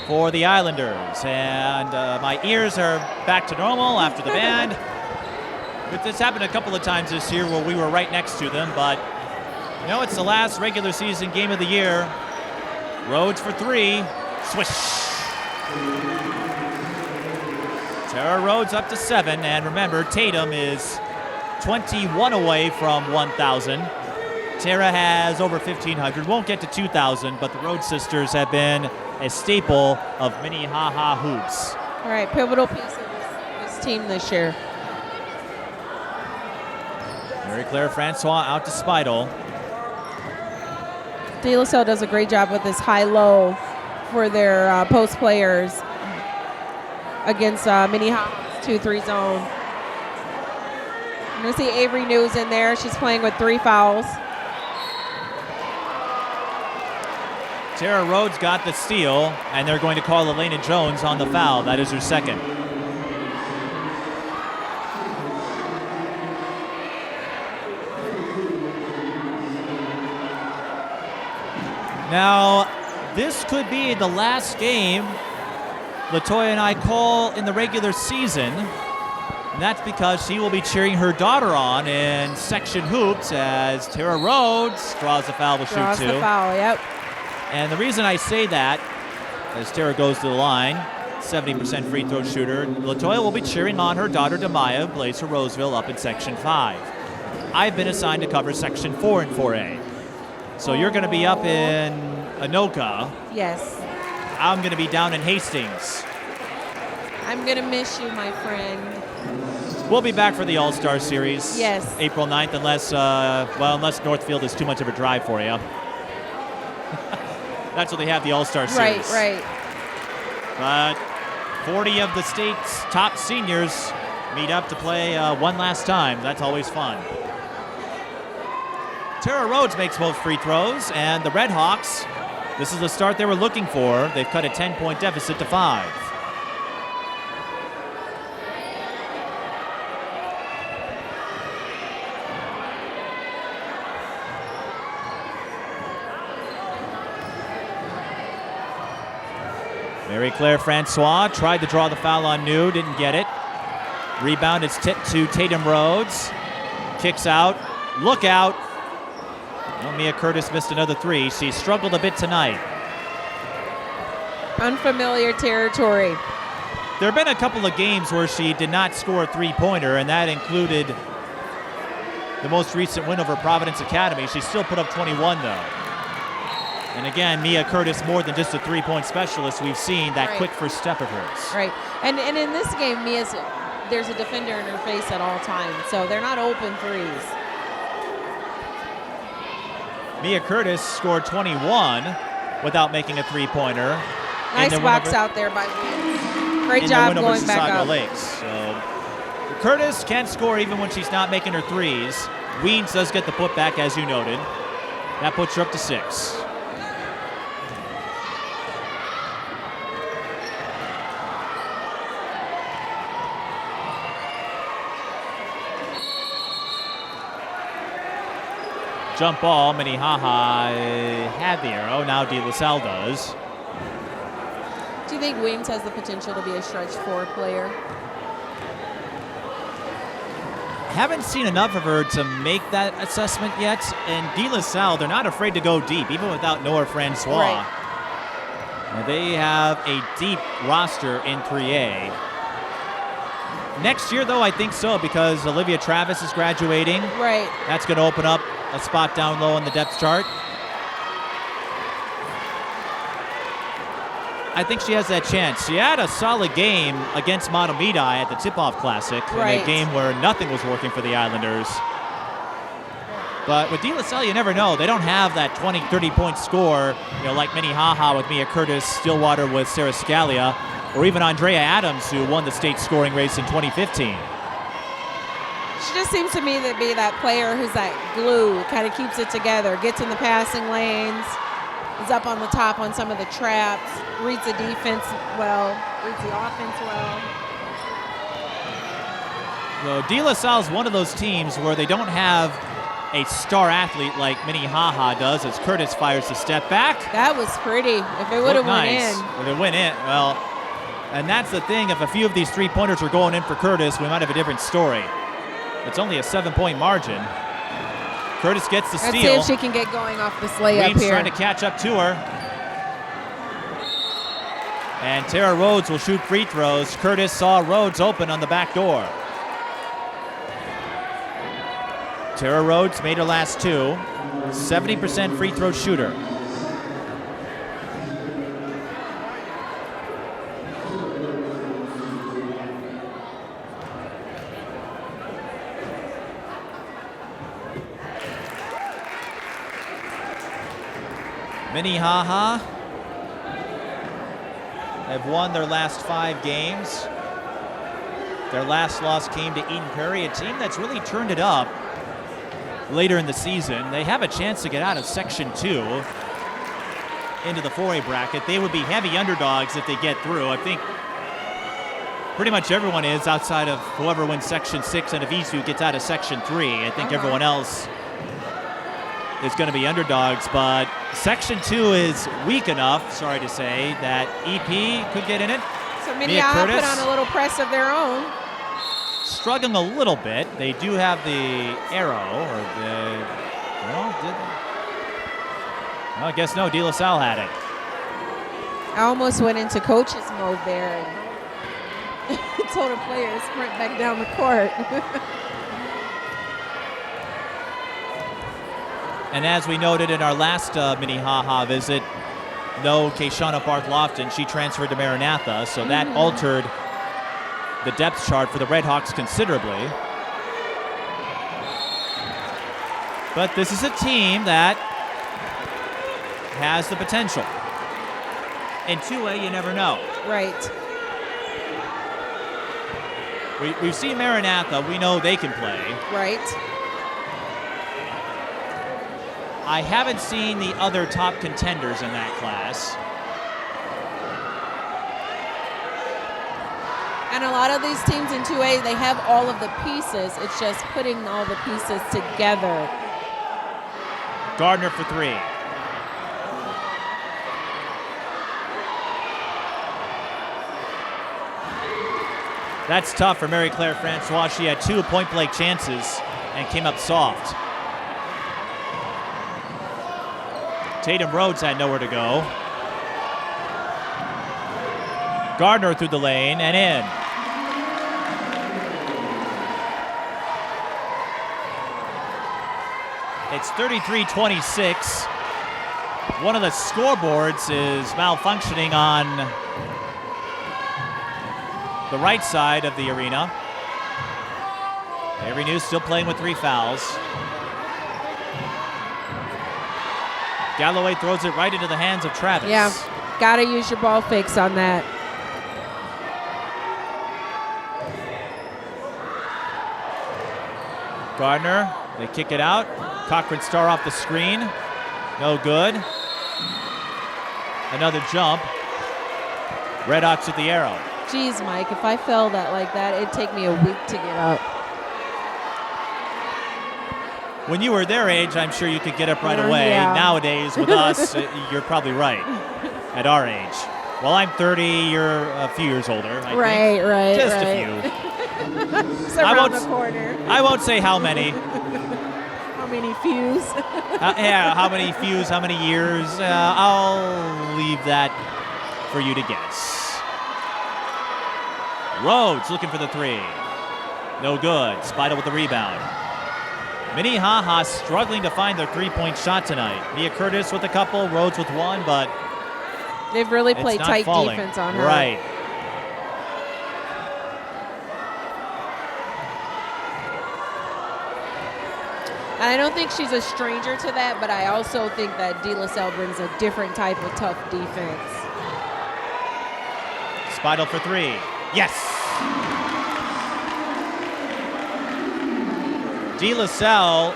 for the Islanders. And my ears are back to normal after the band. This happened a couple of times this year where we were right next to them, but you know, it's the last regular season game of the year. Rhodes for 3. Swish. Tara Rhodes up to 7, and remember, Tatum is 21 away from 1,000. Tara has over 1,500. Won't get to 2,000, but the Rhodes sisters have been a staple of Minnehaha hoops. All right, pivotal piece of this team this year. Mary Claire Francois out to Spidel. DeLaSalle does a great job with this high-low for their post players against Minnehaha's 2-3 zone. I'm going to see Avery News in there. She's playing with 3 fouls. Tara Rhodes got the steal, and they're going to call Elena Jones on the foul. That is her second. Now, this could be the last game LaToya and I call in the regular season. And that's because she will be cheering her daughter on in section hoops as Tara Rhodes draws the foul to shoot Draws two. the foul, yep. And the reason I say that, as Tara goes to the line, 70% free throw shooter, LaToya will be cheering on her daughter Demaya, who plays for Roseville up in Section 5. I've been assigned to cover Section 4 and 4A. So you're going to be up in Anoka. Yes. I'm going to be down in Hastings. I'm going to miss you, my friend. We'll be back for the All-Star Series. Yes. April 9th, unless Northfield is too much of a drive for you. That's what they have the All-Star Series. Right. But 40 of the state's top seniors meet up to play one last time. That's always fun. Tara Rhodes makes both free throws, and the Red Hawks, this is the start they were looking for. They've cut a 10-point deficit to 5. Mary Claire Francois tried to draw the foul on New, didn't get it. Rebound is tipped to Tatum Rhodes. Kicks out. Look out. Well, Mia Curtis missed another 3. She struggled a bit tonight. Unfamiliar territory. There have been a couple of games where she did not score a 3-pointer, and that included the most recent win over Providence Academy. She still put up 21, though. And again, Mia Curtis, more than just a 3-point specialist, we've seen that quick first step of hers. Right. And in this game, there's a defender in her face at all times, so they're not open threes. Mia Curtis scored 21 without making a 3-pointer. Nice box out there by Weems. Great job going back up. Lakes. So Curtis can score even when she's not making her threes. Weems does get the putback, as you noted. That puts her up to 6. Jump ball, Minnehaha had the arrow. Now DeLaSalle does. Do you think Weems has the potential to be a stretch 4 player? Haven't seen enough of her to make that assessment yet. And DeLaSalle, they're not afraid to go deep, even without Noah Francois. Right. They have a deep roster in 3A. Next year, though, I think so, because Olivia Travis is graduating. Right. That's going to open up a spot down low on the depth chart. I think she has that chance. She had a solid game against Matamidi at the Tip-Off Classic, in a game where nothing was working for the Islanders. But with DeLaSalle, you never know. They don't have that 20, 30-point score, like Minnehaha with Mia Curtis, Stillwater with Sarah Scalia, or even Andrea Adams, who won the state scoring race in 2015. She just seems to me to be that player who's that glue, kind of keeps it together, gets in the passing lanes, is up on the top on some of the traps, reads the defense well, reads the offense well. So DeLaSalle is one of those teams where they don't have a star athlete like Minnehaha does, as Curtis fires the step back. That was pretty. If it would have went in. If it went in, well, and that's the thing. If a few of these 3-pointers were going in for Curtis, we might have a different story. It's only a 7-point margin. Curtis gets the steal. Let's see if she can get going off this layup Weems here. trying to catch up to her. And Tara Rhodes will shoot free throws. Curtis saw Rhodes open on the back door. Tara Rhodes made her last 2. 70% free throw shooter. Minnehaha have won their last 5 games. Their last loss came to Eden Prairie, a team that's really turned it up later in the season. They have a chance to get out of Section 2 into the 4A bracket. They would be heavy underdogs if they get through. I think pretty much everyone is, outside of whoever wins Section 6, and if ECU gets out of Section 3, I think everyone else is going to be underdogs. But Section 2 is weak enough, sorry to say, that EP could get in it. So Minnehaha put on a little press of their own. Struggling a little bit. They do have the arrow, or the, I guess no, DeLaSalle had it. I almost went into coach's mode there and told a player to sprint back down the court. And as we noted in our last Minnehaha visit, no Kayshana Barth-Lofton. She transferred to Maranatha, so that altered the depth chart for the Redhawks considerably. But this is a team that has the potential. In 2A, you never know. Right. We've seen Maranatha. We know they can play. Right. I haven't seen the other top contenders in that class. And a lot of these teams in 2A, they have all of the pieces. It's just putting all the pieces together. Gardner for 3. That's tough for Mary Claire Francois. She had 2 point-blank chances and came up soft. Tatum Rhodes had nowhere to go. Gardner through the lane and in. It's 33-26. One of the scoreboards is malfunctioning on the right side of the arena. Avery News still playing with 3 fouls. Galloway throws it right into the hands of Travis. Yeah, gotta use your ball fakes on that. Gardner, they kick it out. Cochran Star off the screen. No good. Another jump. Redhawks with the arrow. Geez, Mike, if I fell that like that, it'd take me a week to get up. When you were their age, I'm sure you could get up right away. Yeah. Nowadays, with us, you're probably right at our age. Well, I'm 30, you're a few years older, I think. Right. Just right. a few. It's around the corner. I won't say how many. How many fews? Yeah, how many fews, how many years. I'll leave that for you to guess. Rhodes looking for the 3. No good. Spidle with the rebound. Minnehaha struggling to find their 3-point shot tonight. Mia Curtis with a couple, Rhodes with 1, but they've really played not tight falling. defense on her. Right. And I don't think she's a stranger to that, but I also think that DeLaSalle brings a different type of tough defense. Spidle for 3. Yes! DeLaSalle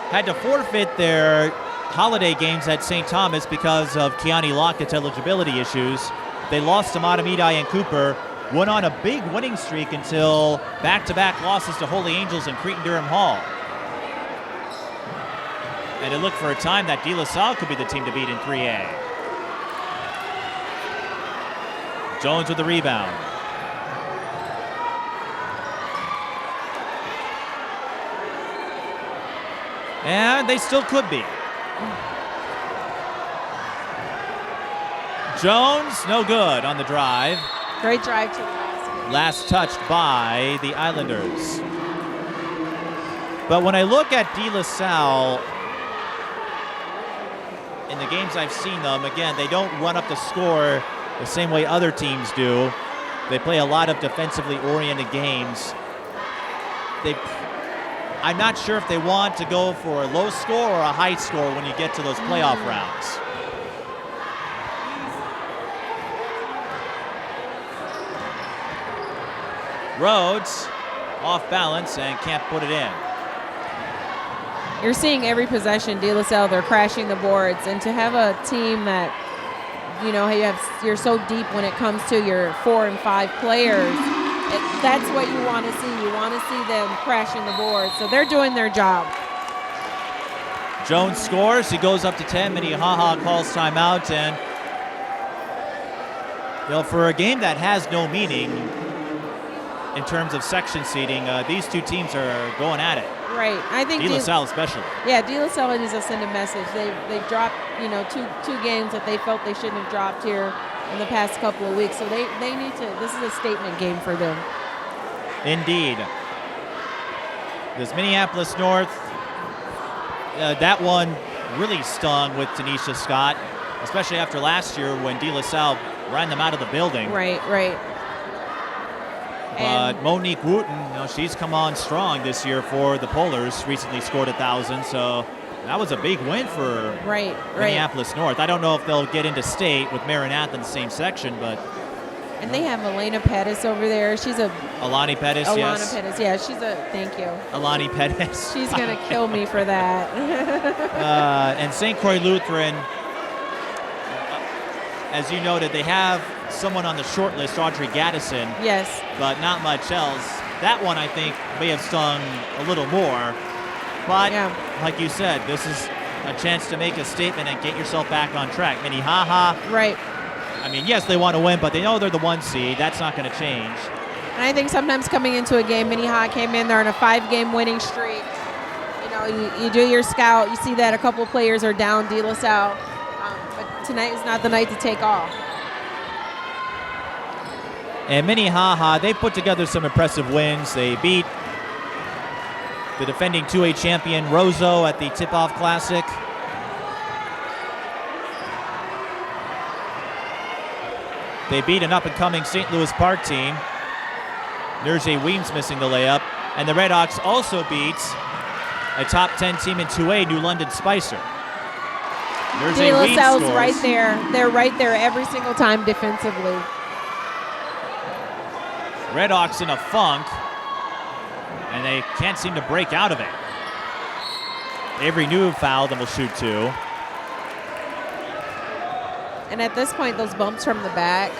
had to forfeit their holiday games at St. Thomas because of Keani Lockett's eligibility issues. They lost to Matamidi and Cooper, went on a big winning streak until back-to-back losses to Holy Angels and Cretin-Durham Hall. And it looked for a time that DeLaSalle could be the team to beat in 3A. Jones with the rebound. And they still could be. Jones, no good on the drive. Great drive to the basket. Last touched by the Islanders. But when I look at DeLaSalle, in the games I've seen them, again, they don't run up the score the same way other teams do. They play a lot of defensively oriented games. I'm not sure if they want to go for a low score or a high score when you get to those playoff rounds. Rhodes off balance and can't put it in. You're seeing every possession, DeLaSalle, they're crashing the boards. And to have a team that, you're so deep when it comes to your 4 and 5 players, that's what you want to see. You want to see them crashing the boards. So they're doing their job. Jones scores. He goes up to 10. Minnehaha calls timeout. And for a game that has no meaning in terms of section seeding, these two teams are going at it. Right. I think DeLaSalle especially. Yeah, DeLaSalle needs to send a message. They've dropped, two games that they felt they shouldn't have dropped here in the past couple of weeks. So they need to, this is a statement game for them. Indeed. This Minneapolis North, that one really stung with Tanisha Scott, especially after last year when DeLaSalle ran them out of the building. Right. But Monique Wooten, she's come on strong this year for the Polars. Recently scored 1,000, so that was a big win for Minneapolis North. I don't know if they'll get into state with Maranatha in the same section, but. And they have Elena Pettis over there. She's a. Alani Pettis, yes. Alana Pettis, yeah. She's a. Thank you. Alani Pettis. She's gonna kill me for that. And St. Croix Lutheran, as you noted, they have someone on the short list, Audrey Gaddison. Yes. But not much else. That one, I think, may have stung a little more. But, like you said, this is a chance to make a statement and get yourself back on track. Minnehaha. Right. I mean, yes, they want to win, but they know they're the 1 seed. That's not going to change. And I think sometimes coming into a game, Minnehaha came in there on a 5-game winning streak. You do your scout. You see that a couple players are down, DeLaSalle. But tonight is not the night to take off. And Minnehaha, they put together some impressive wins. They beat the defending 2A champion Roseau at the Tip-Off Classic. They beat an up-and-coming St. Louis Park team. Nerje Weems missing the layup. And the Redhawks also beat a top 10 team in 2A, New London Spicer. DeLaSalle's right there. They're right there every single time defensively. Redhawks in a funk, and they can't seem to break out of it. Avery New fouled and will shoot 2. And at this point, those bumps from the back,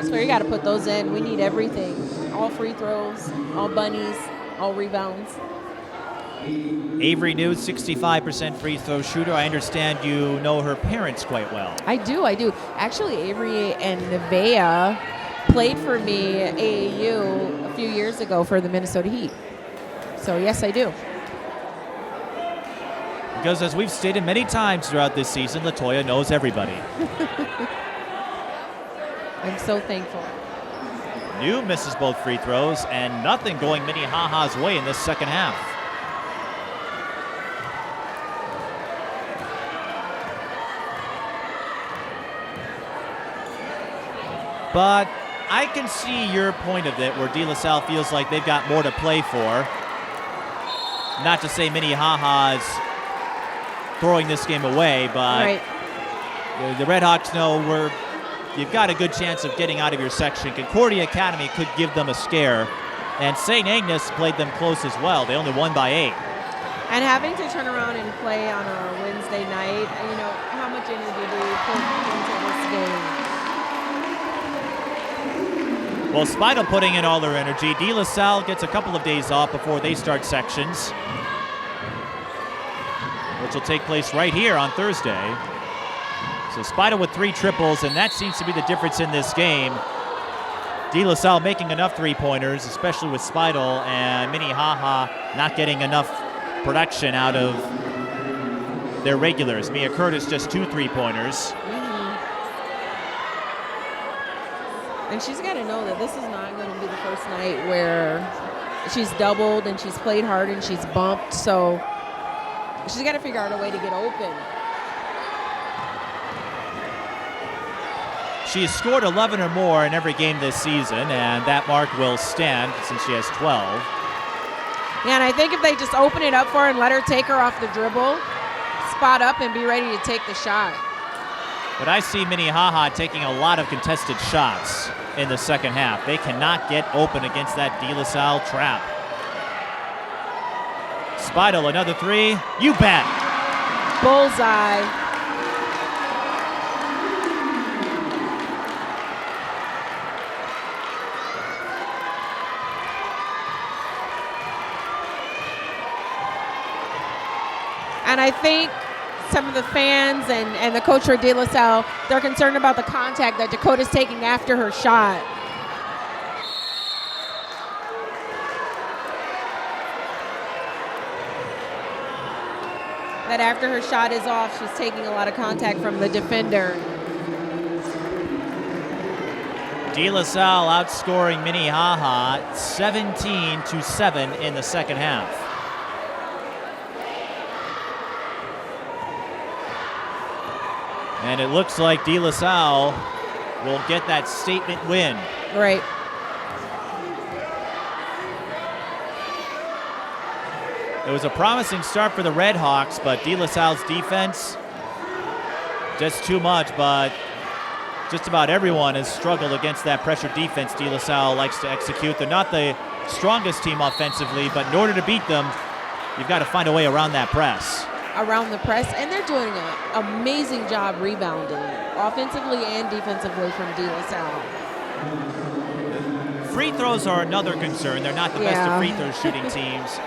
so you got to put those in. We need everything. All free throws, all bunnies, all rebounds. Avery New, 65% free throw shooter. I understand you know her parents quite well. I do. Actually, Avery and Nevaeh played for me at AAU a few years ago for the Minnesota Heat. So, yes, I do. Because as we've stated many times throughout this season, LaToya knows everybody. I'm so thankful. New misses both free throws, and nothing going Minnehaha's way in this second half. But I can see your point of it, where DeLaSalle feels like they've got more to play for. Not to say Minnehaha's throwing this game away, but the Redhawks know you've got a good chance of getting out of your section. Concordia Academy could give them a scare, and St. Agnes played them close as well. They only won by 8. And having to turn around and play on a Wednesday night, how much energy do you put into this game? Well, Spidal putting in all their energy. DeLaSalle gets a couple of days off before they start sections, which will take place right here on Thursday. So Spidal with 3 triples, and that seems to be the difference in this game. DeLaSalle making enough 3-pointers, especially with Spidal, and Minnehaha not getting enough production out of their regulars. Mia Curtis just 2 3-pointers. And she's got to know that this is not going to be the first night where she's doubled and she's played hard and she's bumped. So she's got to figure out a way to get open. She has scored 11 or more in every game this season, and that mark will stand since she has 12. Yeah, and I think if they just open it up for her and let her take her off the dribble, spot up and be ready to take the shot. But I see Minnehaha taking a lot of contested shots in the second half. They cannot get open against that DeLaSalle trap. Spidel, another three. You bet. Bullseye. And I think some of the fans and the coach for DeLaSalle, they're concerned about the contact that Dakota's taking after her shot. That after her shot is off, she's taking a lot of contact from the defender. DeLaSalle outscoring Minnehaha 17-7 in the second half. And it looks like DeLaSalle will get that statement win. Right. It was a promising start for the Red Hawks, but DeLaSalle's defense, just too much, but just about everyone has struggled against that pressure defense DeLaSalle likes to execute. They're not the strongest team offensively, but in order to beat them, you've got to find a way around that press. Around the press, and they're doing an amazing job rebounding, offensively and defensively from DeLaSalle. Free throws are another concern. They're not the best of free throw shooting teams,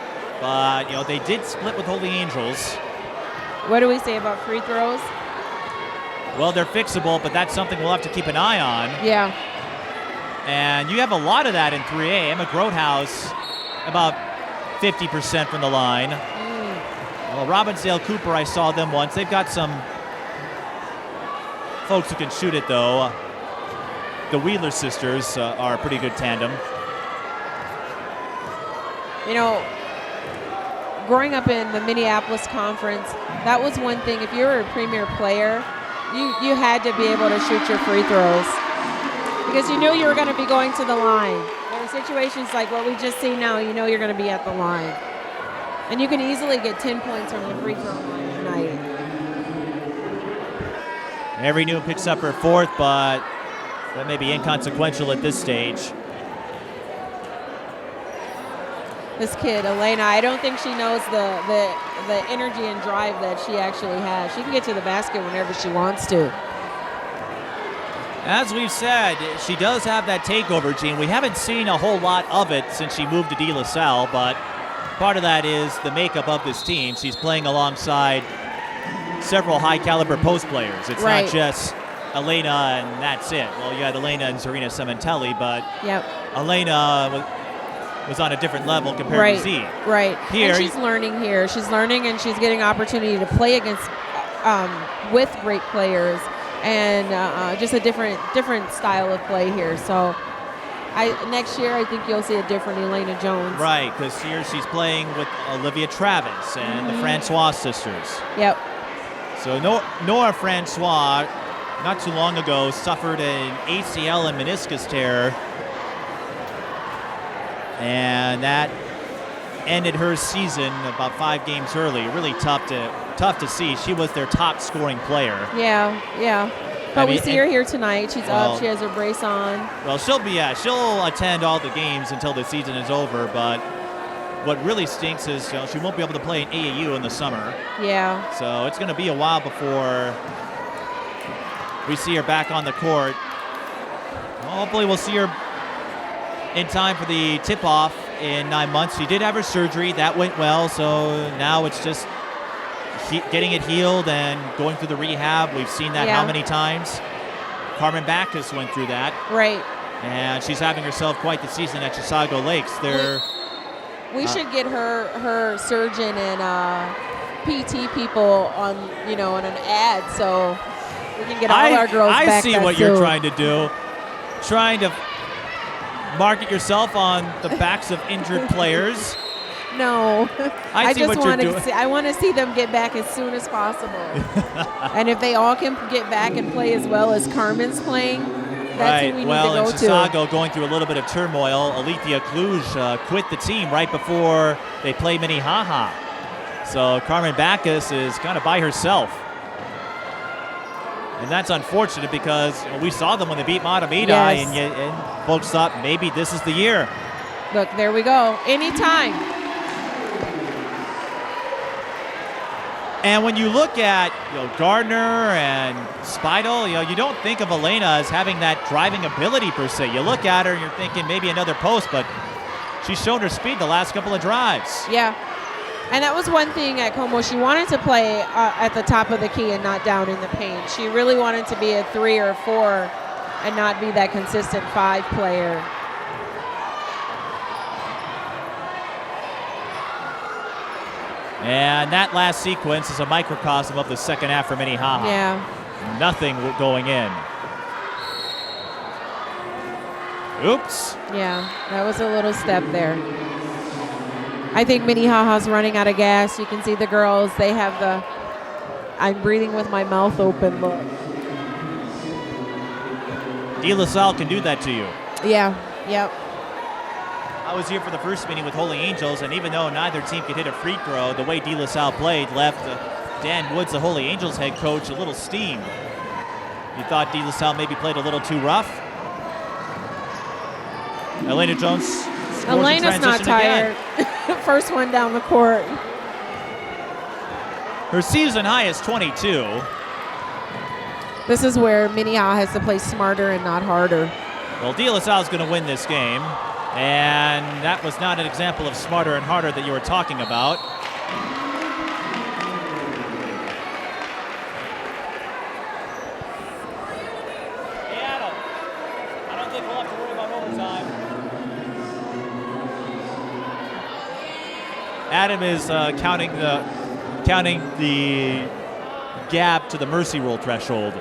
but they did split with Holy Angels. What do we say about free throws? Well, they're fixable, but that's something we'll have to keep an eye on. Yeah. And you have a lot of that in 3A. Emma Grotehouse, about 50% from the line. Well, Robbinsdale Cooper, I saw them once. They've got some folks who can shoot it, though. The Wheeler sisters are a pretty good tandem. Growing up in the Minneapolis Conference, that was one thing. If you were a premier player, you had to be able to shoot your free throws because you knew you were going to be going to the line. There were situations like what we just see now, you're going to be at the line. And you can easily get 10 points from the free throw line tonight. Every New picks up her fourth, but that may be inconsequential at this stage. This kid, Elena, I don't think she knows the energy and drive that she actually has. She can get to the basket whenever she wants to. As we've said, she does have that takeover gene. We haven't seen a whole lot of it since she moved to DeLaSalle, but part of that is the makeup of this team. She's playing alongside several high-caliber post players. It's not just Elena and that's it. Well, you had Elena and Serena Cementelli, but Elena was on a different level compared to Z. Right. Here, and she's learning here. She's learning and she's getting opportunity to play against with great players and just a different style of play here. So next year, I think you'll see a different Elena Jones. Right, because here she's playing with Olivia Travis and the Francois sisters. Yep. So Nora Francois, not too long ago, suffered an ACL and meniscus tear, and that ended her season about 5 games early. Really tough to see. She was their top scoring player. Yeah. But we see her here tonight. She's up. She has her brace on. Well, she'll attend all the games until the season is over. But what really stinks is she won't be able to play in AAU in the summer. Yeah. So it's going to be a while before we see her back on the court. Hopefully, we'll see her in time for the tip-off in 9 months. She did have her surgery. That went well. So now it's just getting it healed and going through the rehab. We've seen that how many times? Carmen Backus went through that. Right. And she's having herself quite the season at Chisago Lakes. We should get her surgeon and PT people on on an ad so we can get all our girls back. I see what you're trying to do. Trying to market yourself on the backs of injured players. No, I see what you're doing. I want to see them get back as soon as possible. And if they all can get back and play as well as Carmen's playing, that's who we need to go in Chisago going through a little bit of turmoil. Alethea Kluge quit the team right before they play Minnehaha. So Carmen Backus is kind of by herself. And that's unfortunate because we saw them when they beat Matamidi, Yes. and folks thought maybe this is the year. Look, there we go. Anytime. And when you look at Gardner and Speidel, you don't think of Elena as having that driving ability per se. You look at her and you're thinking maybe another post, but she's shown her speed the last couple of drives. Yeah. And that was one thing at Como. She wanted to play at the top of the key and not down in the paint. She really wanted to be a 3 or 4 and not be that consistent 5 player. And that last sequence is a microcosm of the second half for Minnehaha. Yeah. Nothing going in. Oops. Yeah, that was a little step there. I think Minnehaha's running out of gas. You can see the girls. They have the I'm breathing with my mouth open look. DeLaSalle can do that to you. Yeah, yep. I was here for the first meeting with Holy Angels, and even though neither team could hit a free throw, the way DeLaSalle played left Dan Woods, the Holy Angels head coach, a little steam. You thought DeLaSalle maybe played a little too rough? Elena Jones scores in Elena's not transition tired. again. First one down the court. Her season high is 22. This is where Minnehaha has to play smarter and not harder. Well, DeLaSalle is going to win this game, and that was not an example of smarter and harder that you were talking about. Hey, Adam, I don't think we'll have to worry about overtime. Adam is counting the gap to the mercy rule threshold,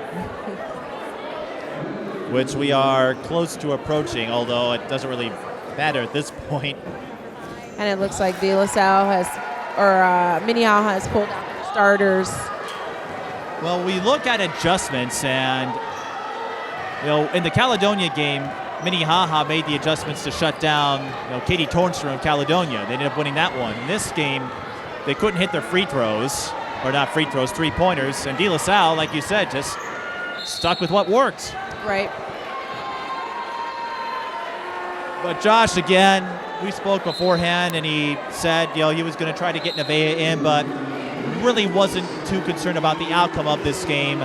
which we are close to approaching, although it doesn't really matter at this point. And it looks like DeLaSalle Minnehaha has pulled out their starters. Well, we look at adjustments, and in the Caledonia game, Minnehaha made the adjustments to shut down Katie Tornstrom of Caledonia. They ended up winning that one. In this game, they couldn't hit their free throws, or not free throws, 3-pointers, and DeLaSalle, like you said, just stuck with what worked. Right. But Josh, again, we spoke beforehand, and he said, he was going to try to get Nevaeh in, but really wasn't too concerned about the outcome of this game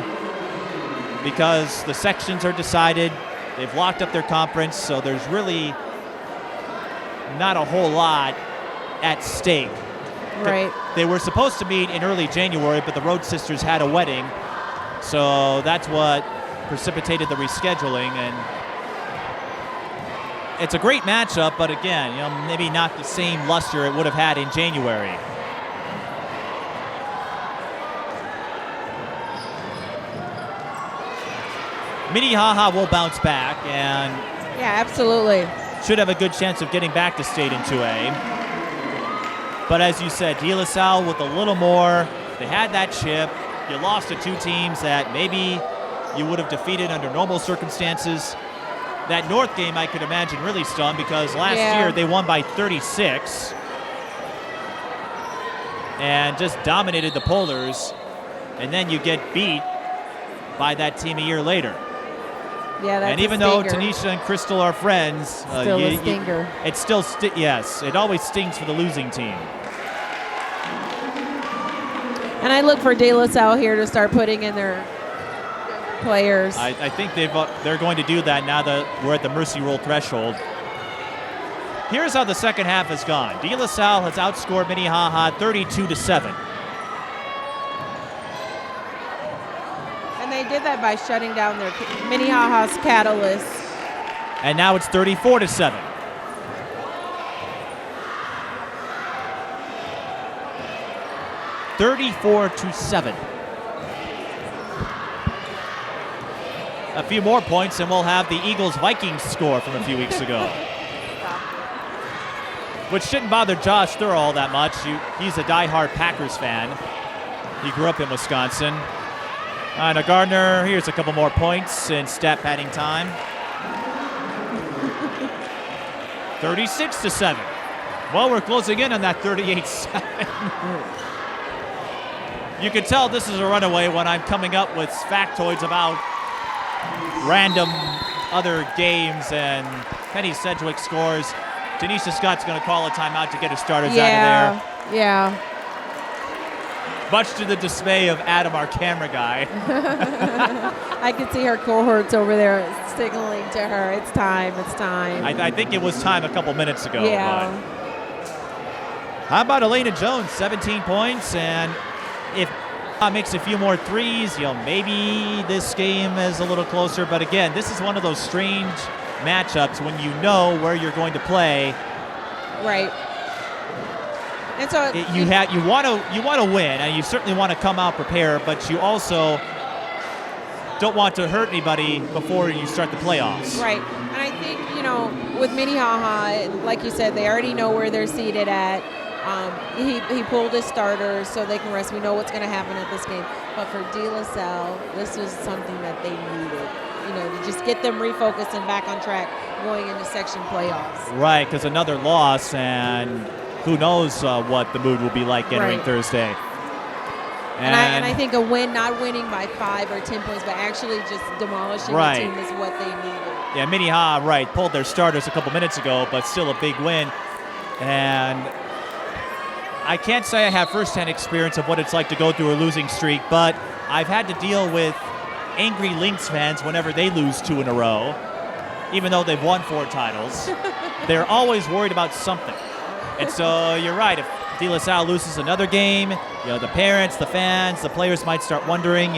because the sections are decided. They've locked up their conference, so there's really not a whole lot at stake. Right. They were supposed to meet in early January, but the Rhodes sisters had a wedding, so that's what precipitated the rescheduling. And it's a great matchup, but again, maybe not the same luster it would have had in January. Minnehaha will bounce back and Yeah, absolutely. should have a good chance of getting back to state in 2A. But as you said, DeLaSalle with a little more. They had that chip. You lost to 2 teams that maybe you would have defeated under normal circumstances. That North game, I could imagine, really stung because last year they won by 36 and just dominated the Polars. And then you get beat by that team a year later. Yeah, that's and even though Tanisha and Crystal are friends, still a stinger. It still, yes, it always stings for the losing team. And I look for DeLaSalle here to start putting in their players. I think they're going to do that now that we're at the mercy rule threshold. Here's how the second half has gone. DeLaSalle has outscored Minnehaha 32-7. And they did that by shutting down their Minnehaha's catalyst. And now it's 34-7. A few more points and we'll have the Eagles-Vikings score from a few weeks ago. Which shouldn't bother Josh Thurl all that much. He's a diehard Packers fan. He grew up in Wisconsin. Now Gardner, here's a couple more points in stat padding time. 36-7. Well, we're closing in on that 38-7. You can tell this is a runaway when I'm coming up with factoids about random other games, and Penny Sedgwick scores. Tanisha Scott's going to call a timeout to get her starters out of there. Yeah. Much to the dismay of Adam, our camera guy. I could see her cohorts over there signaling to her, it's time, it's time. I think it was time a couple minutes ago. Yeah. But how about Elena Jones, 17 points, and if makes a few more threes, maybe this game is a little closer. But again, this is one of those strange matchups when you know where you're going to play. Right. And so you want to win, and you certainly want to come out prepared, but you also don't want to hurt anybody before you start the playoffs. Right. And I think, with Minnehaha, like you said, they already know where they're seated at. He pulled his starters so they can rest. We know what's going to happen at this game. But for DeLaSalle, this was something that they needed, to just get them refocused and back on track going into section playoffs. Right, because another loss, and who knows what the mood will be like entering Thursday. And I think a win, not winning by 5 or 10 points, but actually just demolishing the team is what they needed. Yeah, Minnehaha, pulled their starters a couple minutes ago, but still a big win. And I can't say I have firsthand experience of what it's like to go through a losing streak, but I've had to deal with angry Lynx fans whenever they lose 2 in a row, even though they've won 4 titles. They're always worried about something. And so you're right, if DeLaSalle loses another game, the parents, the fans, the players might start wondering,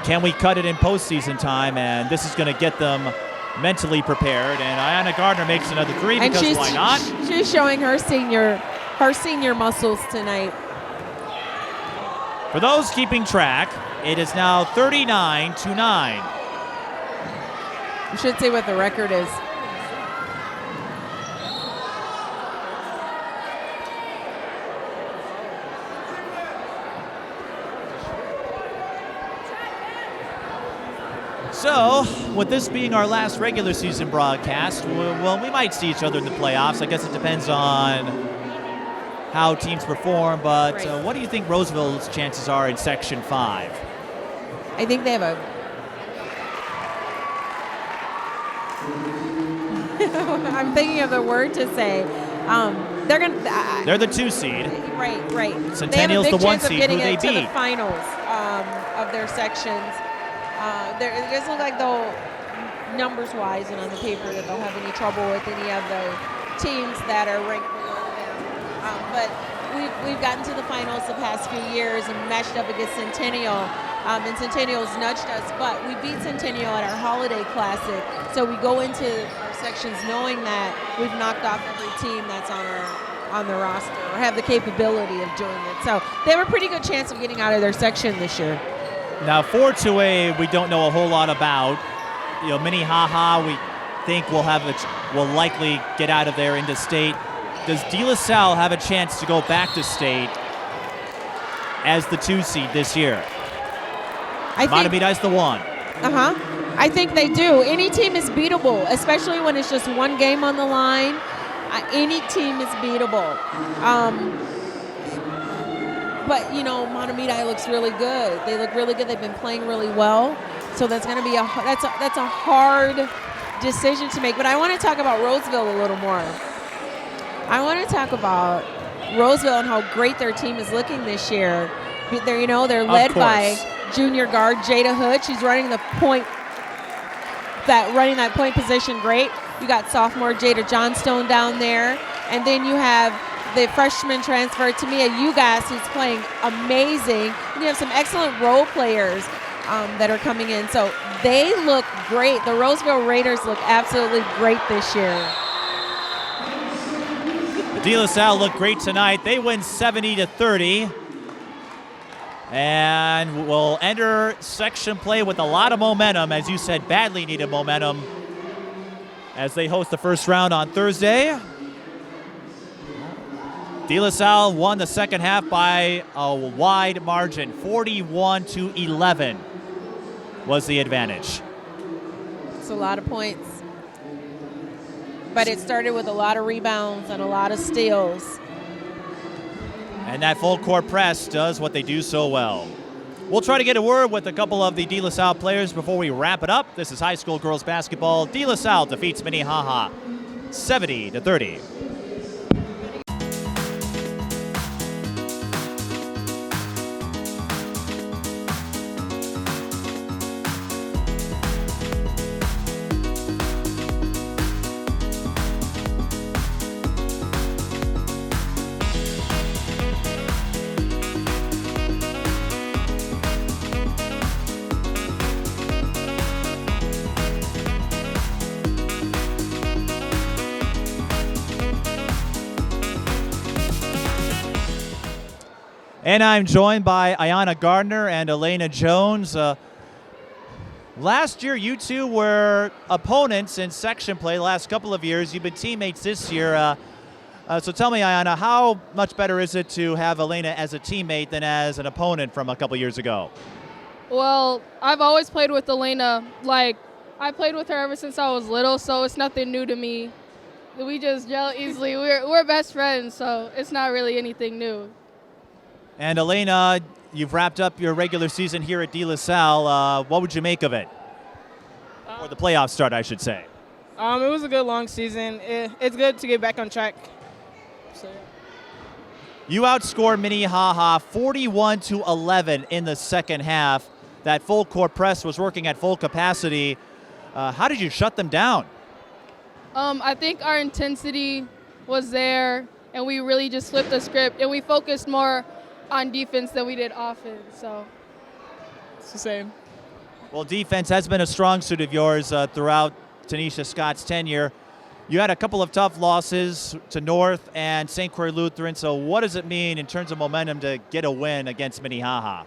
can we cut it in postseason time? And this is going to get them mentally prepared. And Ayanna Gardner makes another 3 because why not? She's showing her senior muscles tonight. For those keeping track, it is now 39-9. You should say what the record is. So, with this being our last regular season broadcast, we might see each other in the playoffs. I guess it depends on how teams perform, but what do you think Roseville's chances are in Section 5? I think they have a... I'm thinking of the word to say. They're the 2 seed. Right. Centennial's the 1 seed who they beat. To the finals of their sections. It doesn't look like they'll, numbers-wise and on the paper, that they'll have any trouble with any of the teams that are ranked below them. But we've gotten to the finals the past few years and matched up against Centennial, and Centennial's nudged us. But we beat Centennial at our Holiday Classic, so we go into our sections knowing that we've knocked off every team that's on the roster or have the capability of doing it. So they have a pretty good chance of getting out of their section this year. Now, 4-2A, we don't know a whole lot about. Minnehaha, we think will likely get out of there into state. Does DeLaSalle have a chance to go back to state as the 2 seed this year? Matamita's the 1. I think they do. Any team is beatable, especially when it's just one game on the line. Any team is beatable. But, Matamita looks really good. They look really good. They've been playing really well. So that's going to be that's a hard decision to make. But I want to talk about Roseville a little more. I want to talk about Roseville and how great their team is looking this year. They're led by junior guard Jada Hood. She's running that point position great. You got sophomore Jada Johnstone down there. And then you have the freshman transfer, Tamia Ugas, who's playing amazing. And you have some excellent role players that are coming in. So they look great. The Roseville Raiders look absolutely great this year. DeLaSalle looked great tonight. They win 70-30. And will enter section play with a lot of momentum. As you said, badly needed momentum as they host the first round on Thursday. DeLaSalle won the second half by a wide margin. 41-11 was the advantage. It's a lot of points. But it started with a lot of rebounds and a lot of steals. And that full court press does what they do so well. We'll try to get a word with a couple of the DeLaSalle players before we wrap it up. This is high school girls basketball. DeLaSalle defeats Minnehaha 70-30. And I'm joined by Ayanna Gardner and Elena Jones. Last year, you two were opponents in section play the last couple of years. You've been teammates this year. So tell me, Ayanna, how much better is it to have Elena as a teammate than as an opponent from a couple years ago? Well, I've always played with Elena. Like, I played with her ever since I was little, so it's nothing new to me. We just gel easily. We're best friends, so it's not really anything new. And Elena, you've wrapped up your regular season here at DeLaSalle. What would you make of it? Or the playoff start, I should say. It was a good long season. It's good to get back on track. So, yeah. You outscored Minnehaha 41-11 in the second half. That full court press was working at full capacity. How did you shut them down? I think our intensity was there, and we really just flipped the script, and we focused more on defense than we did offense. So It's the same. Well, defense has been a strong suit of yours throughout Tanisha Scott's tenure. You had a couple of tough losses to North and St. Croix Lutheran. So what does it mean in terms of momentum to get a win against Minnehaha?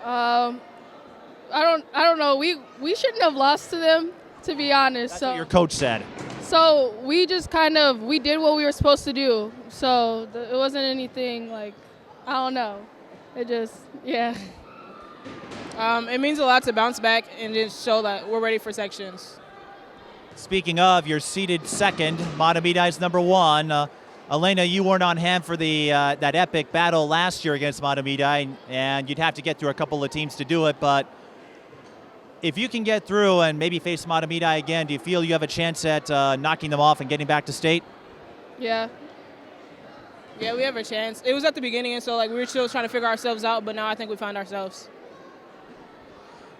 I don't know. We shouldn't have lost to them, to be honest. That's so what your coach said. So we just we did what we were supposed to do. So it wasn't anything like, I don't know. It just, yeah. It means a lot to bounce back and just show that we're ready for sections. Speaking of, you're seeded second. Matamidi number one. Elena, you weren't on hand for that epic battle last year against Matamidi, and you'd have to get through a couple of teams to do it. But if you can get through and maybe face Matamidi again, do you feel you have a chance at knocking them off and getting back to state? Yeah. Yeah, we have a chance. It was at the beginning, and so we were still trying to figure ourselves out, but now I think we found ourselves.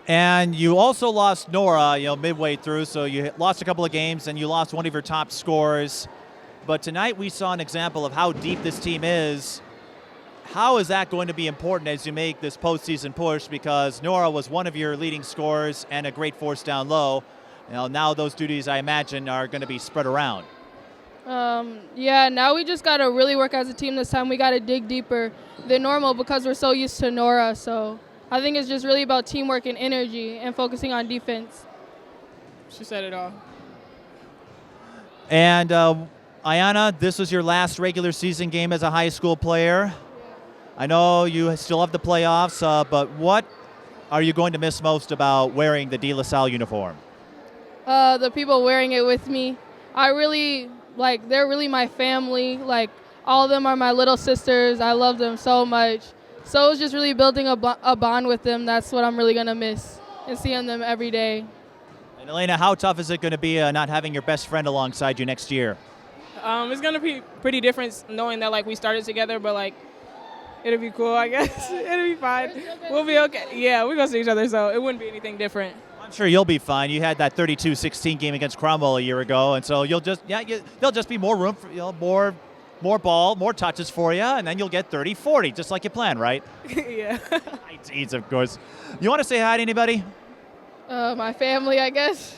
And you also lost Nora, midway through, so you lost a couple of games and you lost one of your top scorers. But tonight we saw an example of how deep this team is. How is that going to be important as you make this postseason push? Because Nora was one of your leading scorers and a great force down low. Now those duties, I imagine, are going to be spread around. Yeah, now we just got to really work as a team this time. We got to dig deeper than normal because we're so used to Nora. So I think it's just really about teamwork and energy and focusing on defense. She said it all. And Ayanna, this was your last regular season game as a high school player. I know you still have the playoffs, but what are you going to miss most about wearing the DeLaSalle uniform? The people wearing it with me. They're really my family. All of them are my little sisters. I love them so much. So it was just really building a bond with them. That's what I'm really going to miss, and seeing them every day. And Elena, how tough is it going to be not having your best friend alongside you next year? It's going to be pretty different knowing that we started together, but it'll be cool, I guess. It'll be fine. We'll be okay. Yeah, we're going to see each other, so it wouldn't be anything different. I'm sure you'll be fine. You had that 32-16 game against Cromwell a year ago, and so there'll just be more room for more ball, more touches for you, and then you'll get 30-40, just like you planned, right? Yeah. ITs, of course. You want to say hi to anybody? My family, I guess.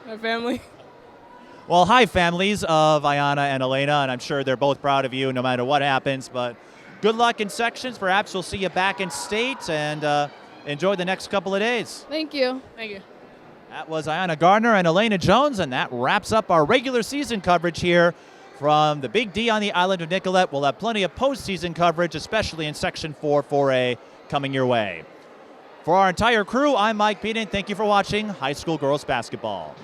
My family. Well, hi, families of Ayanna and Elena, and I'm sure they're both proud of you no matter what happens, but good luck in sections. Perhaps we'll see you back in state, and enjoy the next couple of days. Thank you. Thank you. That was Ayanna Gardner and Elena Jones, and that wraps up our regular season coverage here from the Big D on the island of Nicollet. We'll have plenty of postseason coverage, especially in Section 4 4A, coming your way. For our entire crew, I'm Mike Peden. Thank you for watching High School Girls Basketball.